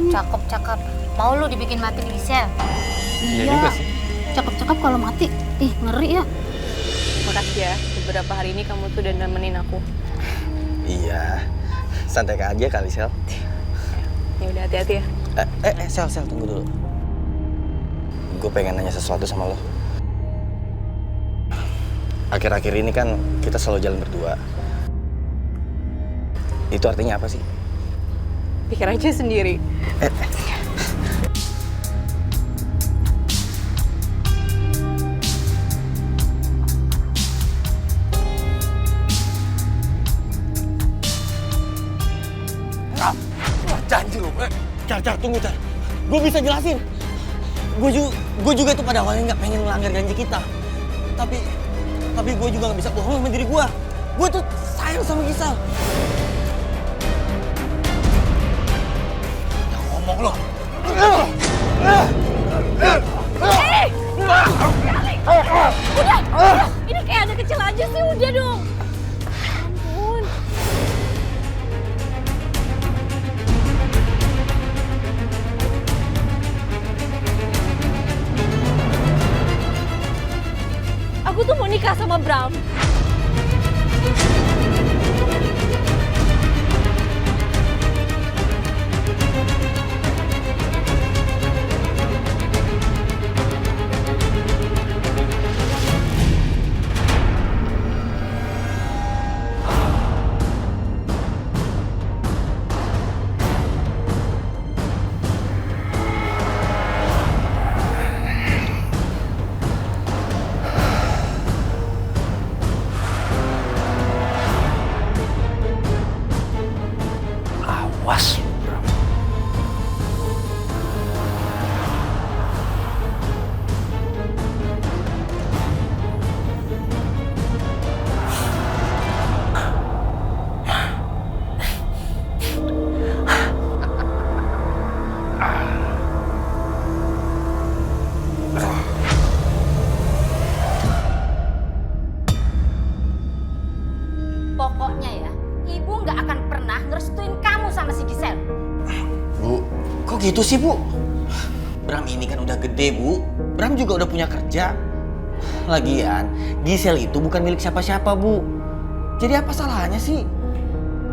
Cakep. Mau lu dibikin mati di Gisel? Iya juga sih. Cakep-cakep kalau mati. Ih, ngeri ya. Makasih ya, beberapa hari ini kamu tuh udah nemenin aku. Iya, santai aja kali, Sel. Ya udah, hati-hati ya. Sel, tunggu dulu. Gue pengen nanya sesuatu sama lo. Akhir-akhir ini kan kita selalu jalan berdua. Itu artinya apa sih? Pikir aja sendiri. Janji lo, Car, tunggu, Car. Gue bisa jelasin. Gue juga tuh pada awalnya nggak pengen melanggar janji kita. Tapi gue juga nggak bisa bohong sama diri gue. Gue tuh sayang sama Gisel. Yang ngomong lo. Udah, ini kayak ada kecil aja sih, udah dong. Ampun. Aku tuh mau nikah sama Bram. Awas lu, Bram. Pokoknya ya, ibu nggak akan pernah ngerestuin kamu sama si Gisel. Bu, kok gitu sih, Bu? Bram ini kan udah gede, Bu. Bram juga udah punya kerja. Lagian, Gisel itu bukan milik siapa-siapa, Bu. Jadi apa salahnya sih?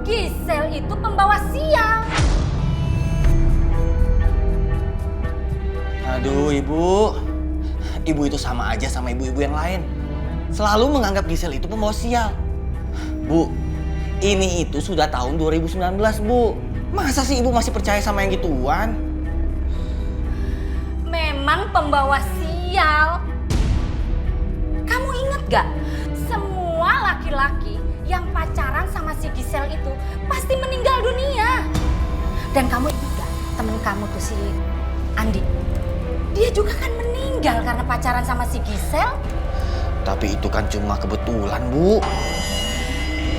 Gisel itu pembawa sial. Aduh, Ibu. Ibu itu sama aja sama ibu-ibu yang lain. Selalu menganggap Gisel itu pembawa sial. Bu, ini itu sudah tahun 2019, Bu. Masa sih Ibu masih percaya sama yang gituan? Memang pembawa sial. Kamu inget gak? Semua laki-laki yang pacaran sama si Gisel itu pasti meninggal dunia. Dan kamu inget gak temen kamu tuh si Andi? Dia juga kan meninggal karena pacaran sama si Gisel. Tapi itu kan cuma kebetulan, Bu.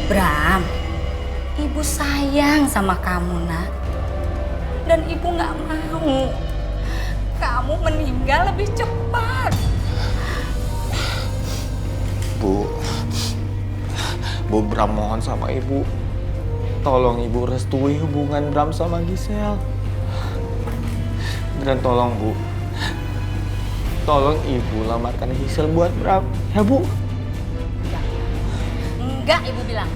Bram, ibu sayang sama kamu, nak. Dan ibu gak mau kamu meninggal lebih cepat. Bu, Bram mohon sama Ibu. Tolong Ibu restui hubungan Bram sama Gisel. Dan tolong Bu, tolong Ibu lamarkan Gisel buat Bram. Ya Bu? Enggak, ibu bilang.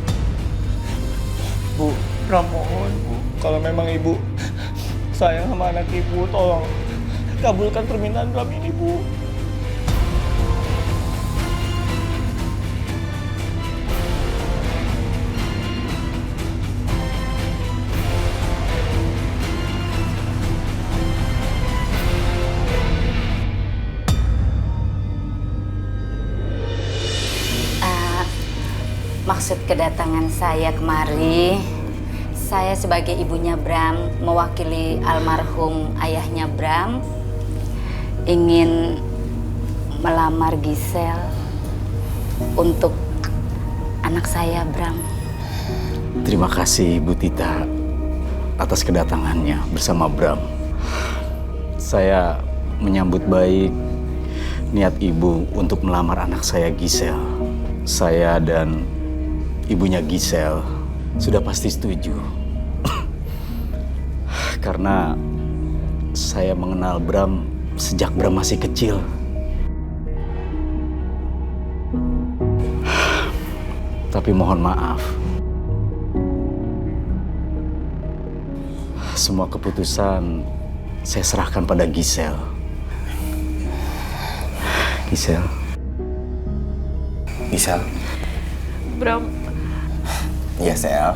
Bu, Bram mohon Bu. Kalau memang Ibu sayang sama anak Ibu, tolong kabulkan permintaan Bram ini, Bu. Maksud kedatangan saya kemari, saya sebagai ibunya Bram, mewakili almarhum ayahnya Bram, ingin melamar Gisel untuk anak saya, Bram. Terima kasih Bu Tita atas kedatangannya bersama Bram. Saya menyambut baik niat Ibu untuk melamar anak saya Gisel. Saya dan ibunya Gisel sudah pasti setuju. Karena saya mengenal Bram sejak Bram masih kecil. Tapi mohon maaf, semua keputusan saya serahkan pada Gisel. Gisel. Bram, Iya, Sel.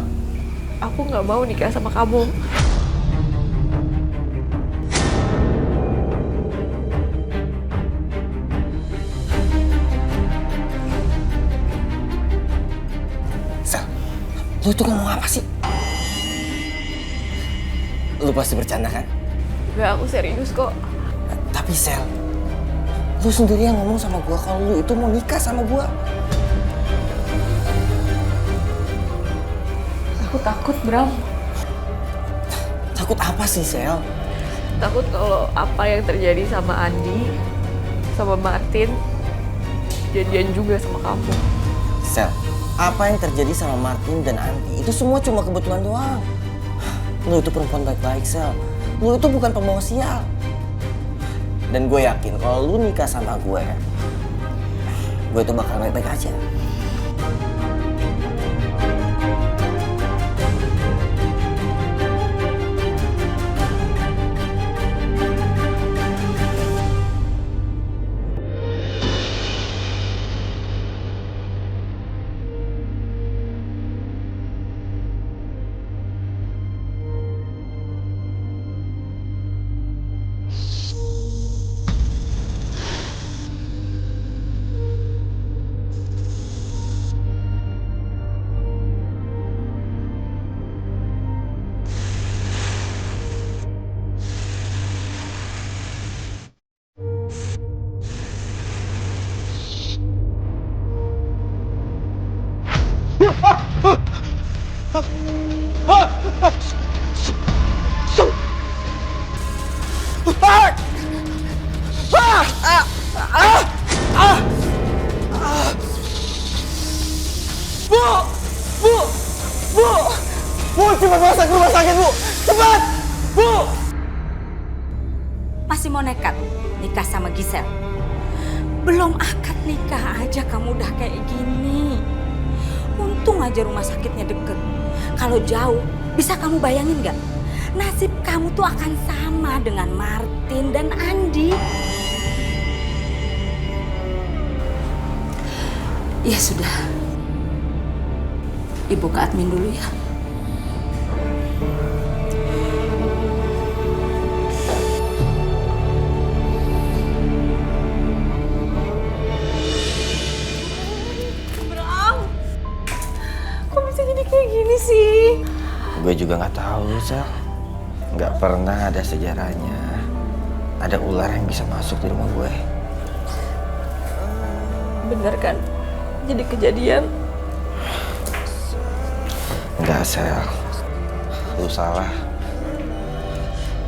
aku nggak mau nikah sama kamu. Sel, lu tuh ngomong apa sih? Lu pasti bercanda kan? Gak, aku serius kok. Tapi Sel, lu sendiri yang ngomong sama gua kalau lu itu mau nikah sama gua. Aku takut, Bram. Takut apa sih, Sel? Takut kalau apa yang terjadi sama Andi, sama Martin, jadian juga sama kamu. Sel, apa yang terjadi sama Martin dan Andi itu semua cuma kebetulan doang. Lu itu perempuan baik-baik, Sel. Lu itu bukan pembawa sial. Dan gue yakin kalau lu nikah sama gue itu bakal baik-baik aja. Bu, cepat bawa saya ke rumah sakit, Bu. Cepat, Bu. Masih mau nekat nikah sama Gisel? Belum akad nikah aja kamu udah kayak gini. Untung aja rumah sakitnya deket. Kalau jauh, bisa kamu bayangin gak? nasib kamu tuh akan sama dengan Martin dan Andi. Ya sudah, Ibu ke admin dulu ya. Kok bisa jadi kayak gini sih? Gue juga nggak tahu, Sel. Nggak pernah ada sejarahnya ada ular yang bisa masuk di rumah gue. Bener kan? Jadi kejadian. Enggak, Sel. Lu salah.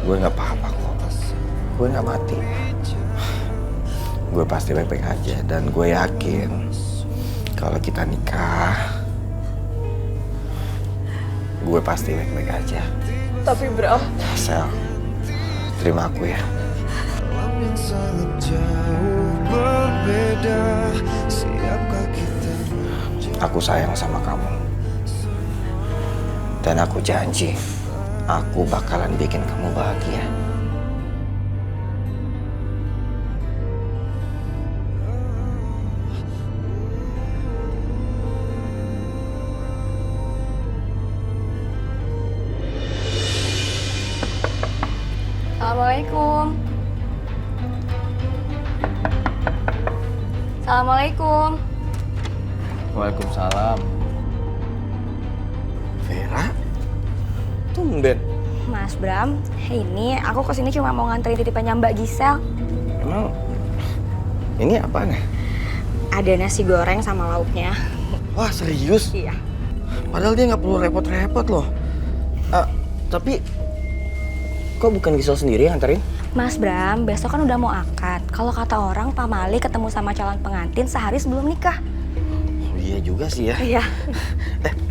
Gue nggak apa-apa kok. Gue nggak mati. Gue pasti baik-baik aja. Dan gue yakin kalau kita nikah, gue pasti baik-baik aja. Tapi Bram, Sel, terima aku ya. Aku sayang sama kamu. Dan aku janji, aku bakalan bikin kamu bahagia. Assalamualaikum. Assalamualaikum. Waalaikumsalam. Vera? Tumben. Mas Bram, ini aku kesini cuma mau nganterin titipannya Mbak Gisel. Emang ini apaan ya? Ada nasi goreng sama lauknya. Wah, serius? Iya. Padahal dia nggak perlu repot-repot loh. Tapi kok bukan Gisel sendiri yang nganterin? Mas Bram, besok kan udah mau akad. Kalau kata orang, Pak Mali ketemu sama calon pengantin sehari sebelum nikah. Oh, iya juga sih ya. Iya.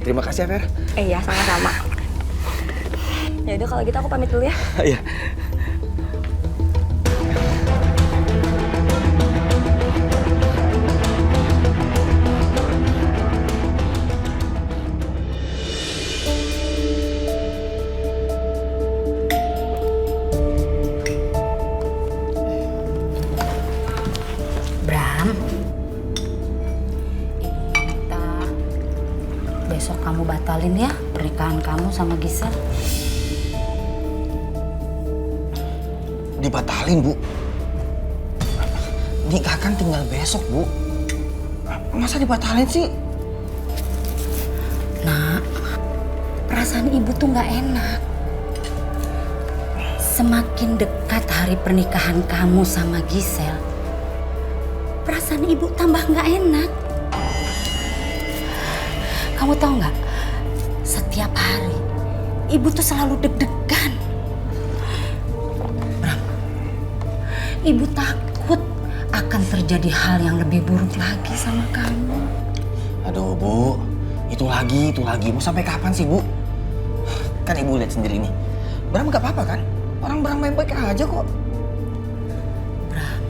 Terima kasih ya, Ver. Iya, sama-sama. Ya udah kalau gitu aku pamit dulu ya. Iya. Bram, Ibu minta besok kamu batalin ya pernikahan kamu sama Gisel. Dibatalin, Bu. Nikah kan tinggal besok, Bu. Masa dibatalin sih? Nak, perasaan ibu tuh nggak enak. Semakin dekat hari pernikahan kamu sama Gisel, perasaan ibu tambah nggak enak. Kamu tahu nggak? Setiap hari, ibu tuh selalu deg-degan. Bram, ibu takut akan terjadi hal yang lebih buruk lagi sama kamu. Aduh, Bu. Itu lagi. Mau sampai kapan sih, Bu? Kan Ibu lihat sendiri nih. Bram nggak apa-apa kan? Orang Bram baik-baik aja kok. Bram,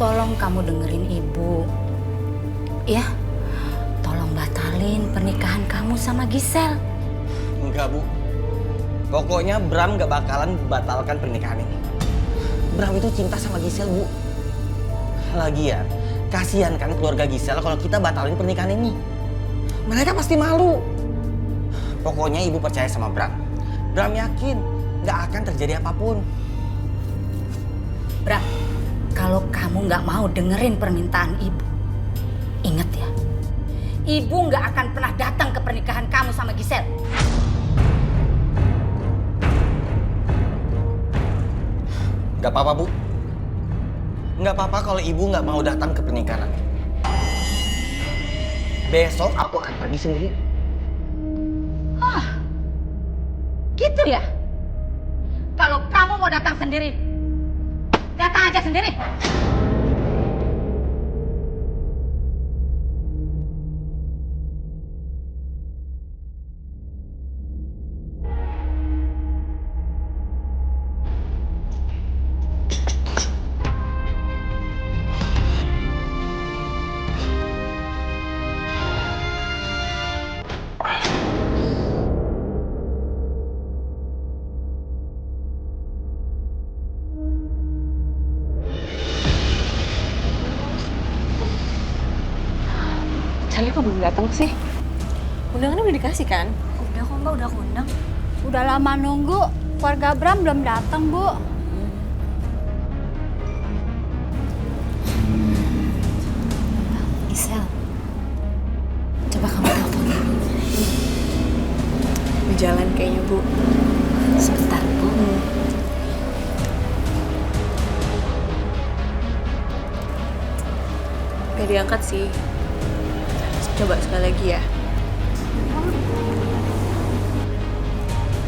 tolong kamu dengerin ibu. Ya, tolong batalin pernikahan kamu sama Gisel. Enggak, Bu. Pokoknya Bram nggak bakalan batalkan pernikahan ini. Bram itu cinta sama Gisel, Bu. Lagian, kasihan kan keluarga Gisel kalau kita batalin pernikahan ini. Mereka pasti malu. Pokoknya Ibu percaya sama Bram. Bram yakin nggak akan terjadi apapun. Bram, kalau kamu nggak mau dengerin permintaan ibu, ingat ya, ibu nggak akan pernah datang ke pernikahan kamu sama Gisel. Nggak apa-apa, Bu. Nggak apa-apa kalau Ibu nggak mau datang ke pernikahan. Besok aku akan pergi sendiri. Gitu ya? Kalau kamu mau datang sendiri, datang aja sendiri. Sally kok belum datang sih? Undangannya udah dikasih kan? Udah kok Mbak, udah aku undang. Udah lama nunggu, keluarga Bram belum datang, Bu. Gisel, coba kamu telepon Ibu. Di jalan kayaknya, Bu. Sebentar, Bu. Gak diangkat sih. Coba sekali lagi ya.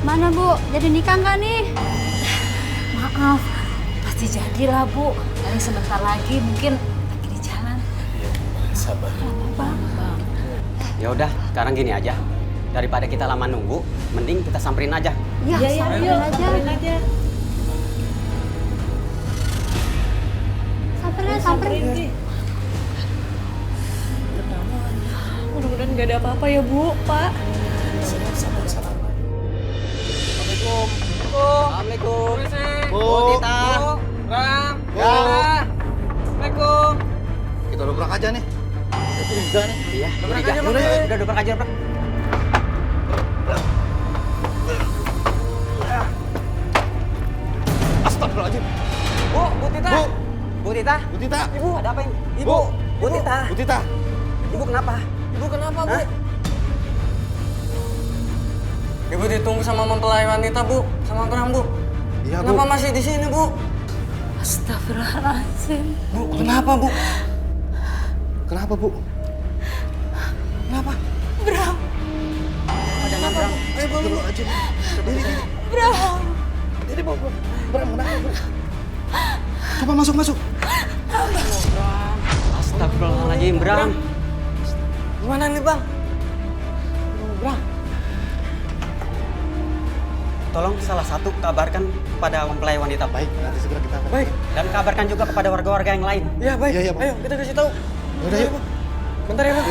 Mana, Bu? Jadi nikah nggak nih? Maaf, pasti jadilah, Bu. Paling sebentar lagi, mungkin lagi di jalan. Sabar. Bang. Ya udah, sekarang gini aja. Daripada kita lama nunggu, mending kita samperin aja. Iya, samperin aja. Samperin. Mudah-mudahan gak ada apa-apa ya, Bu, Pak. Sabar. Assalamualaikum. Bu, Tita. Bram, Assalamualaikum. Kita dobrak aja nih. Itu udah nih. Iya, Dobrak udah, aja, udah, Bang. udah dobrak aja, Bang. Astagfirullahaladzim. Bu Tita. Bu Tita. Bu Tita. Ibu, ada apa ini? Ibu. Bu Tita. Bu Tita. Ibu kenapa? Ibu kenapa, Bu? Ibu ditunggu sama mempelai wanita, Bu. Sama Bram, Bu. Iya, Bu. Kenapa masih di sini, Bu? Astagfirullahaladzim. Bu, kenapa, Bu? Kenapa, Bu? Kenapa? Bram. Ada nggak, Bram? Ayo, Bu. Aja. Diri. Bram. Diri, Bu. Bram, kenapa, Bu? Coba masuk. Astagfirullahaladzim, Bram. Gimana nih, Bang? Bram. Tolong salah satu kabarkan kepada mempelai wanita. Baik, nanti segera kita akan. Baik. Dan kabarkan juga kepada warga-warga yang lain. Iya, baik. Iya, Bang. Ayo, kita kasih tahu. Udah, yuk. Bentar ya, Bang.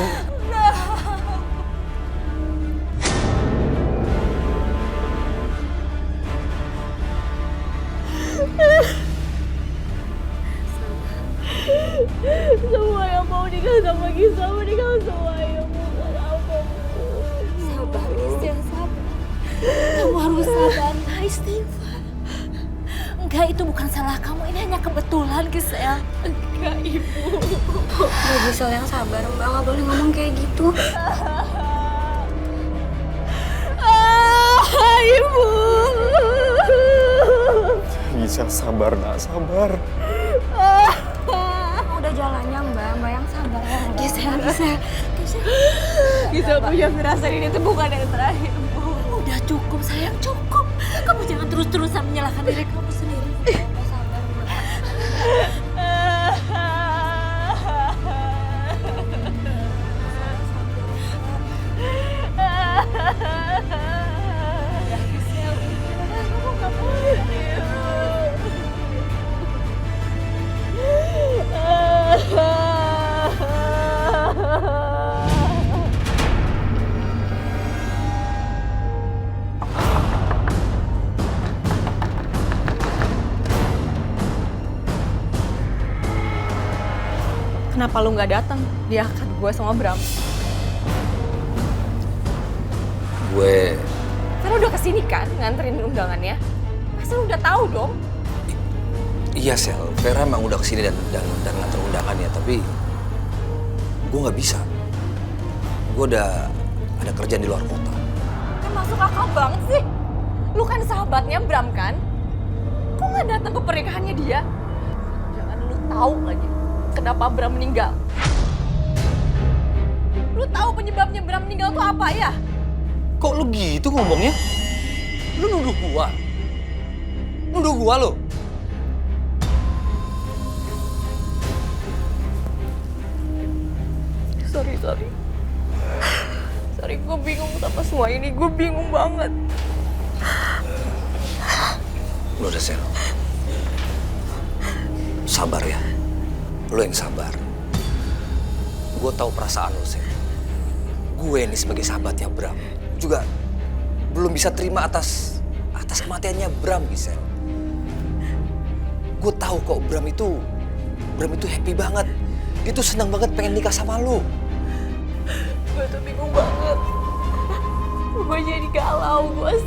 Semua yang mau nikah sama Gisel menikah semua yang bukan apa, Bu. Sabar, Gisel, sabar. Kamu harus sabar, istighfar. Enggak, itu bukan salah kamu. Ini hanya kebetulan, Gisel. Enggak, Ibu. Bu Gisel yang sabar, Mbak. Nggak boleh ngomong kayak gitu. Ibu. Gisel, sabar, nak, sabar. Udah jalannya, Mbak. Mbak yang sabar. Gisel. Gisel punya firasat ini tuh bukan yang terakhir, Bu. Udah cukup, sayang, cukup. Kamu jangan terus-terusan menyalahkan diri kamu sendiri. Mbak, sabar, Mbak. Kenapa lu nggak datang? Dia akad gue sama Bram. Gue Karena udah kesini kan nganterin undangannya. Pasti lu udah tahu dong. iya Sel, Vera emang udah kesini dan nganter undangannya, tapi gue nggak bisa. Gue udah ada kerjaan di luar kota. Kan masuk akal banget sih. Lu kan sahabatnya Bram kan? Kok nggak datang ke pernikahannya dia? Jangan lu tahu lagi kenapa Bram meninggal. Lu tahu penyebabnya Bram meninggal tuh apa ya? Kok lu gitu ngomongnya? Lu nuduh gua? Nuduh gua lo? Sorry. Sorry, gue bingung sama semua ini. Gue bingung banget. Lu udah Sel. Sabar ya. Lu yang sabar. Gue tahu perasaan lu, Sel. Gue ini sebagai sahabatnya Bram juga belum bisa terima atas kematiannya Bram, Gisel. Gue tahu kok Bram itu happy banget. Dia tuh senang banget pengen nikah sama lu. gue jadi galau, gue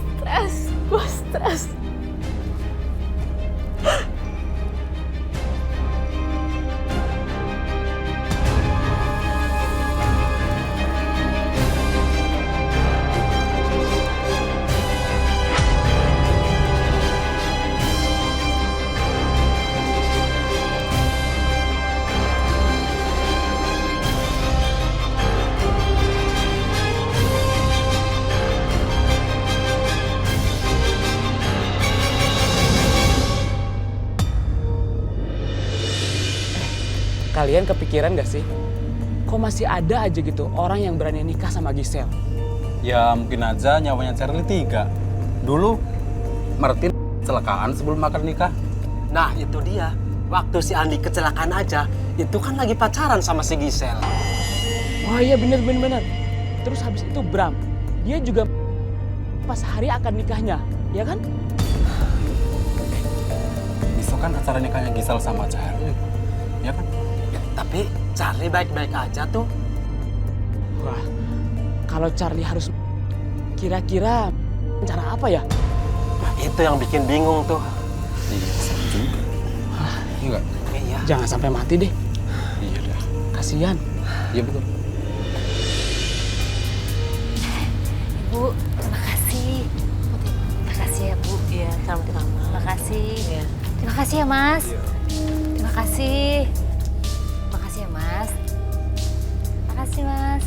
stres. Kalian kepikiran gak sih? Kok masih ada aja gitu orang yang berani nikah sama Giselle? Ya mungkin aja nyawanya Charlie 3. Dulu Martin kecelakaan sebelum akad nikah. Nah itu dia. Waktu si Andi kecelakaan aja, itu kan lagi pacaran sama si Giselle. Wah iya bener. Terus habis itu Bram, dia juga pas hari akad nikahnya, ya kan? Besok kan acara nikahnya Giselle sama Charlie, ya kan? Tapi Charlie baik-baik aja tuh. Wah, kalau Charlie harus kira-kira cara apa ya? Nah, itu yang bikin bingung tuh. Iya, sama juga. Enggak. Iya. Jangan sampai mati deh. Iya dah. Kasihan. Iya betul. Bu, terima kasih. Terima kasih ya, Bu. Iya, sama-sama. Terima kasih. Iya. Terima kasih ya, Mas. Terima kasih. Terima kasih ya, Mas. Terima kasih, Mas.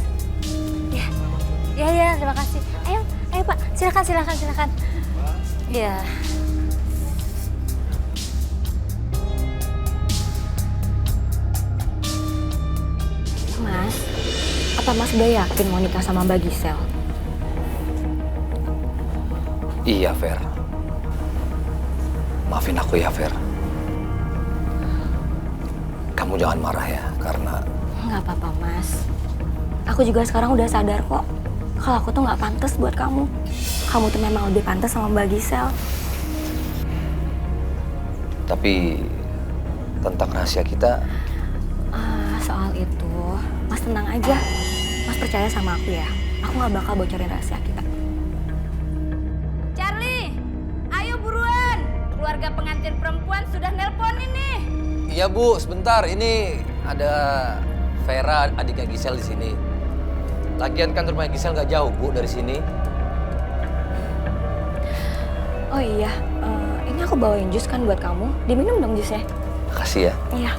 Ya, terima kasih. Ayo Pak. Silakan. Iya. Mas, apa Mas udah yakin mau nikah sama Mbak Giselle? Iya, Fer. Maafin aku ya, Fer. Kamu jangan marah ya, karena... Nggak apa-apa, Mas. Aku juga sekarang udah sadar kok. Kalau aku tuh nggak pantas buat kamu. Kamu tuh memang lebih pantas sama Mbak Giselle. Tapi tentang rahasia kita... Soal itu, Mas tenang aja. Mas percaya sama aku ya. Aku nggak bakal bocorin rahasia kita. Charlie, ayo buruan. Keluarga pengantin perempuan sudah nelponin nih. Iya, Bu. Sebentar. Ini ada Vera, adiknya Giselle di sini. Lagian kan rumahnya Giselle nggak jauh, Bu, dari sini. Oh iya, ini aku bawain jus kan buat kamu. Diminum dong jusnya. Makasih ya. Iya.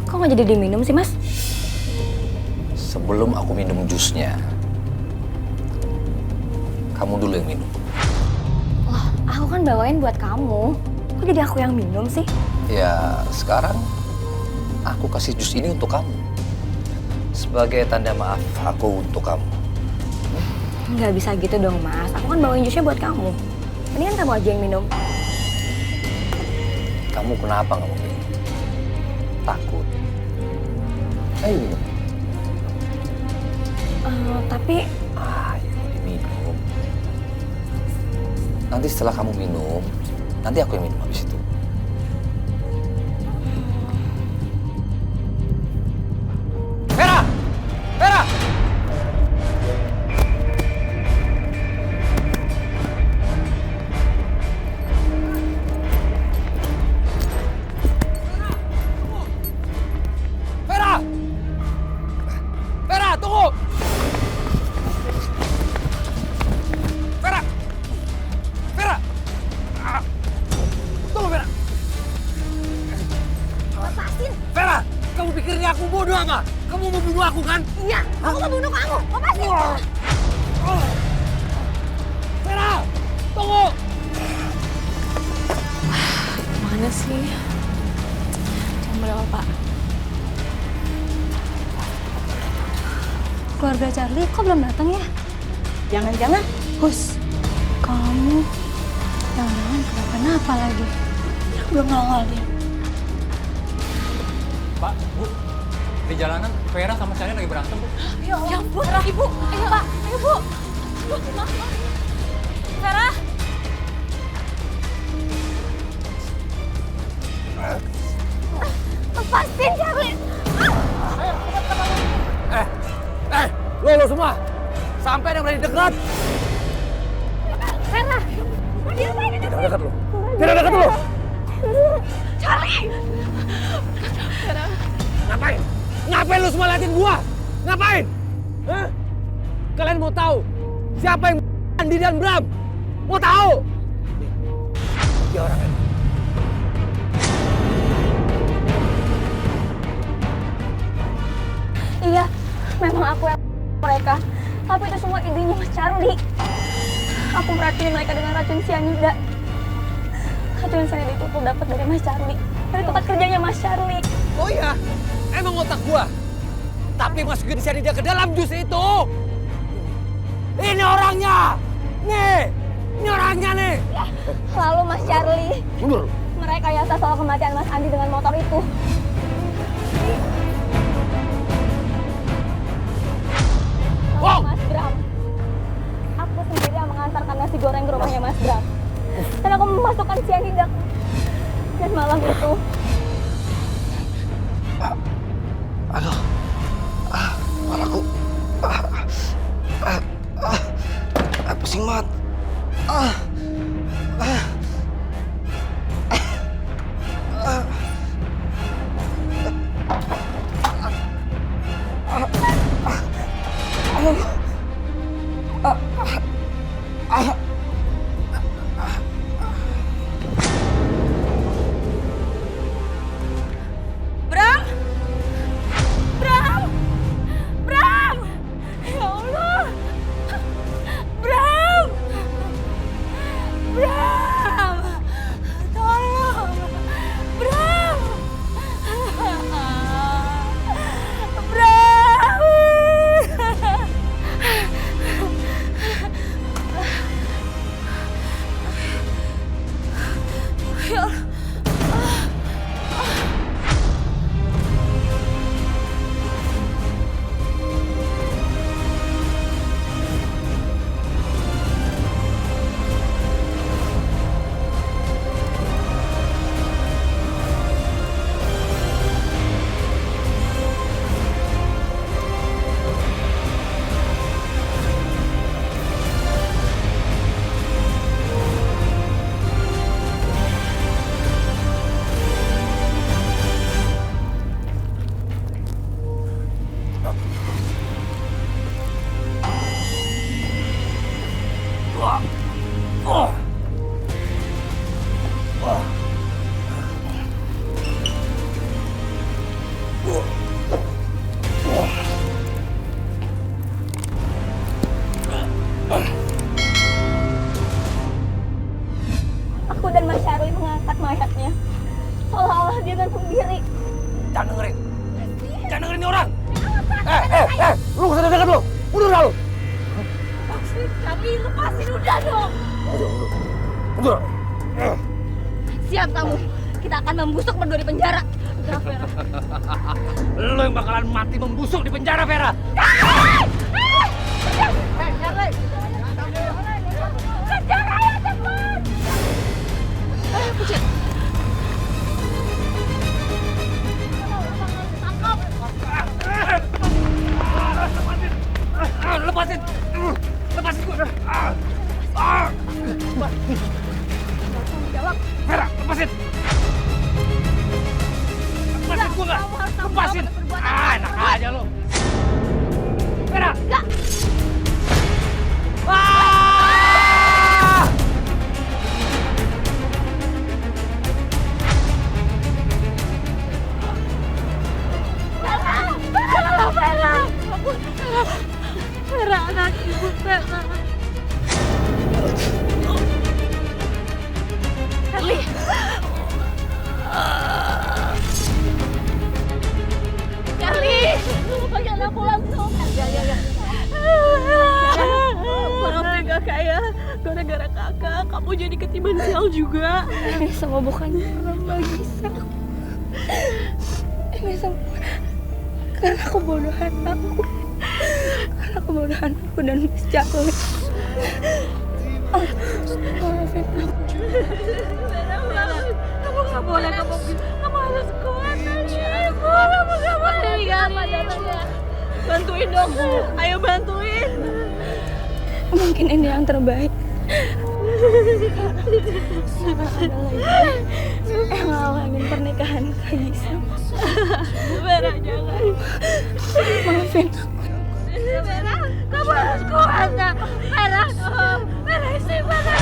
Kok nggak jadi diminum sih, Mas? Sebelum aku minum jusnya, kamu dulu yang minum. Loh, aku kan bawain buat kamu. Kok jadi aku yang minum sih? Ya, sekarang aku kasih jus ini untuk kamu. Sebagai tanda maaf aku untuk kamu. Nggak bisa gitu dong, Mas. Aku kan bawain jusnya buat kamu. Mendingan kamu aja yang minum. Kamu kenapa nggak mau minum? Takut? Ayo minum. Tapi... Ayo diminum. Nanti setelah kamu minum, nanti aku yang minum habis itu. Vera! Vera! Vera! Vera, tunggu! Vera! Vera! Tunggu, Vera! Lepasin. Vera! Kamu pikirnya aku bodoh apa? Kamu mau bunuh aku kan? Iya, aku mau bunuh kamu. Lepasin. Vera! Tunggu! Mana sih? Jangan berapa, Pak. Keluarga Charlie kok belum datang ya? Jangan-jangan, Hus, kamu jangan-jangan kenapa-napa lagi. Belum nongol dia. Pak, Bu, Di jalanan, Vera sama Charlie lagi berantem, Bu. Ya ampun, Ibu. Ayo, Pak. Ayo, Bu. Maaf. Vera. Lepasin, Charlie. Lo semua, sampai yang berani dekat. Vera, dia main Tidak dekat lo. Tidak dekat lo. Charlie. Vera. Ngapain? Ngapain lu semua liatin gua? Ngapain? Hah? Kalian mau tahu siapa yang Andi dan Bram? Mau tahu? Dia orangnya. Iya, memang aku yang mereka. Tapi itu semua idenya Mas Charlie. Aku meracuni mereka dengan racun cyanida. Racun cyanida itu aku dapat dari Mas Charlie. Dari tempat kerjanya Mas Charlie. Oh iya? Emang otak gua? Tapi masukin cyanida ke dalam jus itu. Ini orangnya. Nih. Ini orangnya nih. Lalu Mas Charlie Mundur. merekayasa soal kematian Mas Andi dengan motor itu. Wow. Mas Bram, aku sendiri yang mengantarkan nasi goreng ke rumahnya Mas Bram. Dan aku memasukkan cyanida. Dan malam itu, Aduh. Kepalaku. Pusing banget. Bram! Bram! Bram! Ya Allah! Bram! Bram! Tolong! Bram! Bram! Ya Allah. aku dan Mas Charlie mengangkat mayatnya. Seolah-olah dia gantung diri. Jangan dengerin. Jangan dengerin ini orang. Lu gak usah dekat lu. Mundur lu. Charlie, lepasin udah dong. Mundur. Siap kamu. Kita akan membusuk berdua di penjara. Gerak, Vera. Lu yang bakalan mati membusuk di penjara, Vera. Charlie. Kejar aja cepat. Ayo, pucet. Tangkap. Lepasin. Lepasin gua. Vera, lepasin. Lepasin gua nggak? Lepasin. Enak aja lo. Vera. Enggak. Vera, anak ibu, Vera. Charlie. Charlie. Panggil aku langsung. Ya. Maaf ya kakak, gara-gara kakak kamu jadi ketiban sial juga. Ini semua bukan Mbak Gisel. Ini semua Karena kebodohan aku. Karena kebodohan aku dan Mas Charlie. Maafin aku. Kamu gak boleh ngomong gitu. Kamu harus kuat aja. Kamu gak boleh tinggalin. Bantuin dong. Ayo bantuin. Mungkin ini yang terbaik. Karena ada lagi yang ngalangin pernikahan Kak Gisel. Vera, jangan. Maafin aku. Vera, kamu harus kuat, Kak. Vera, Vera, istighfar.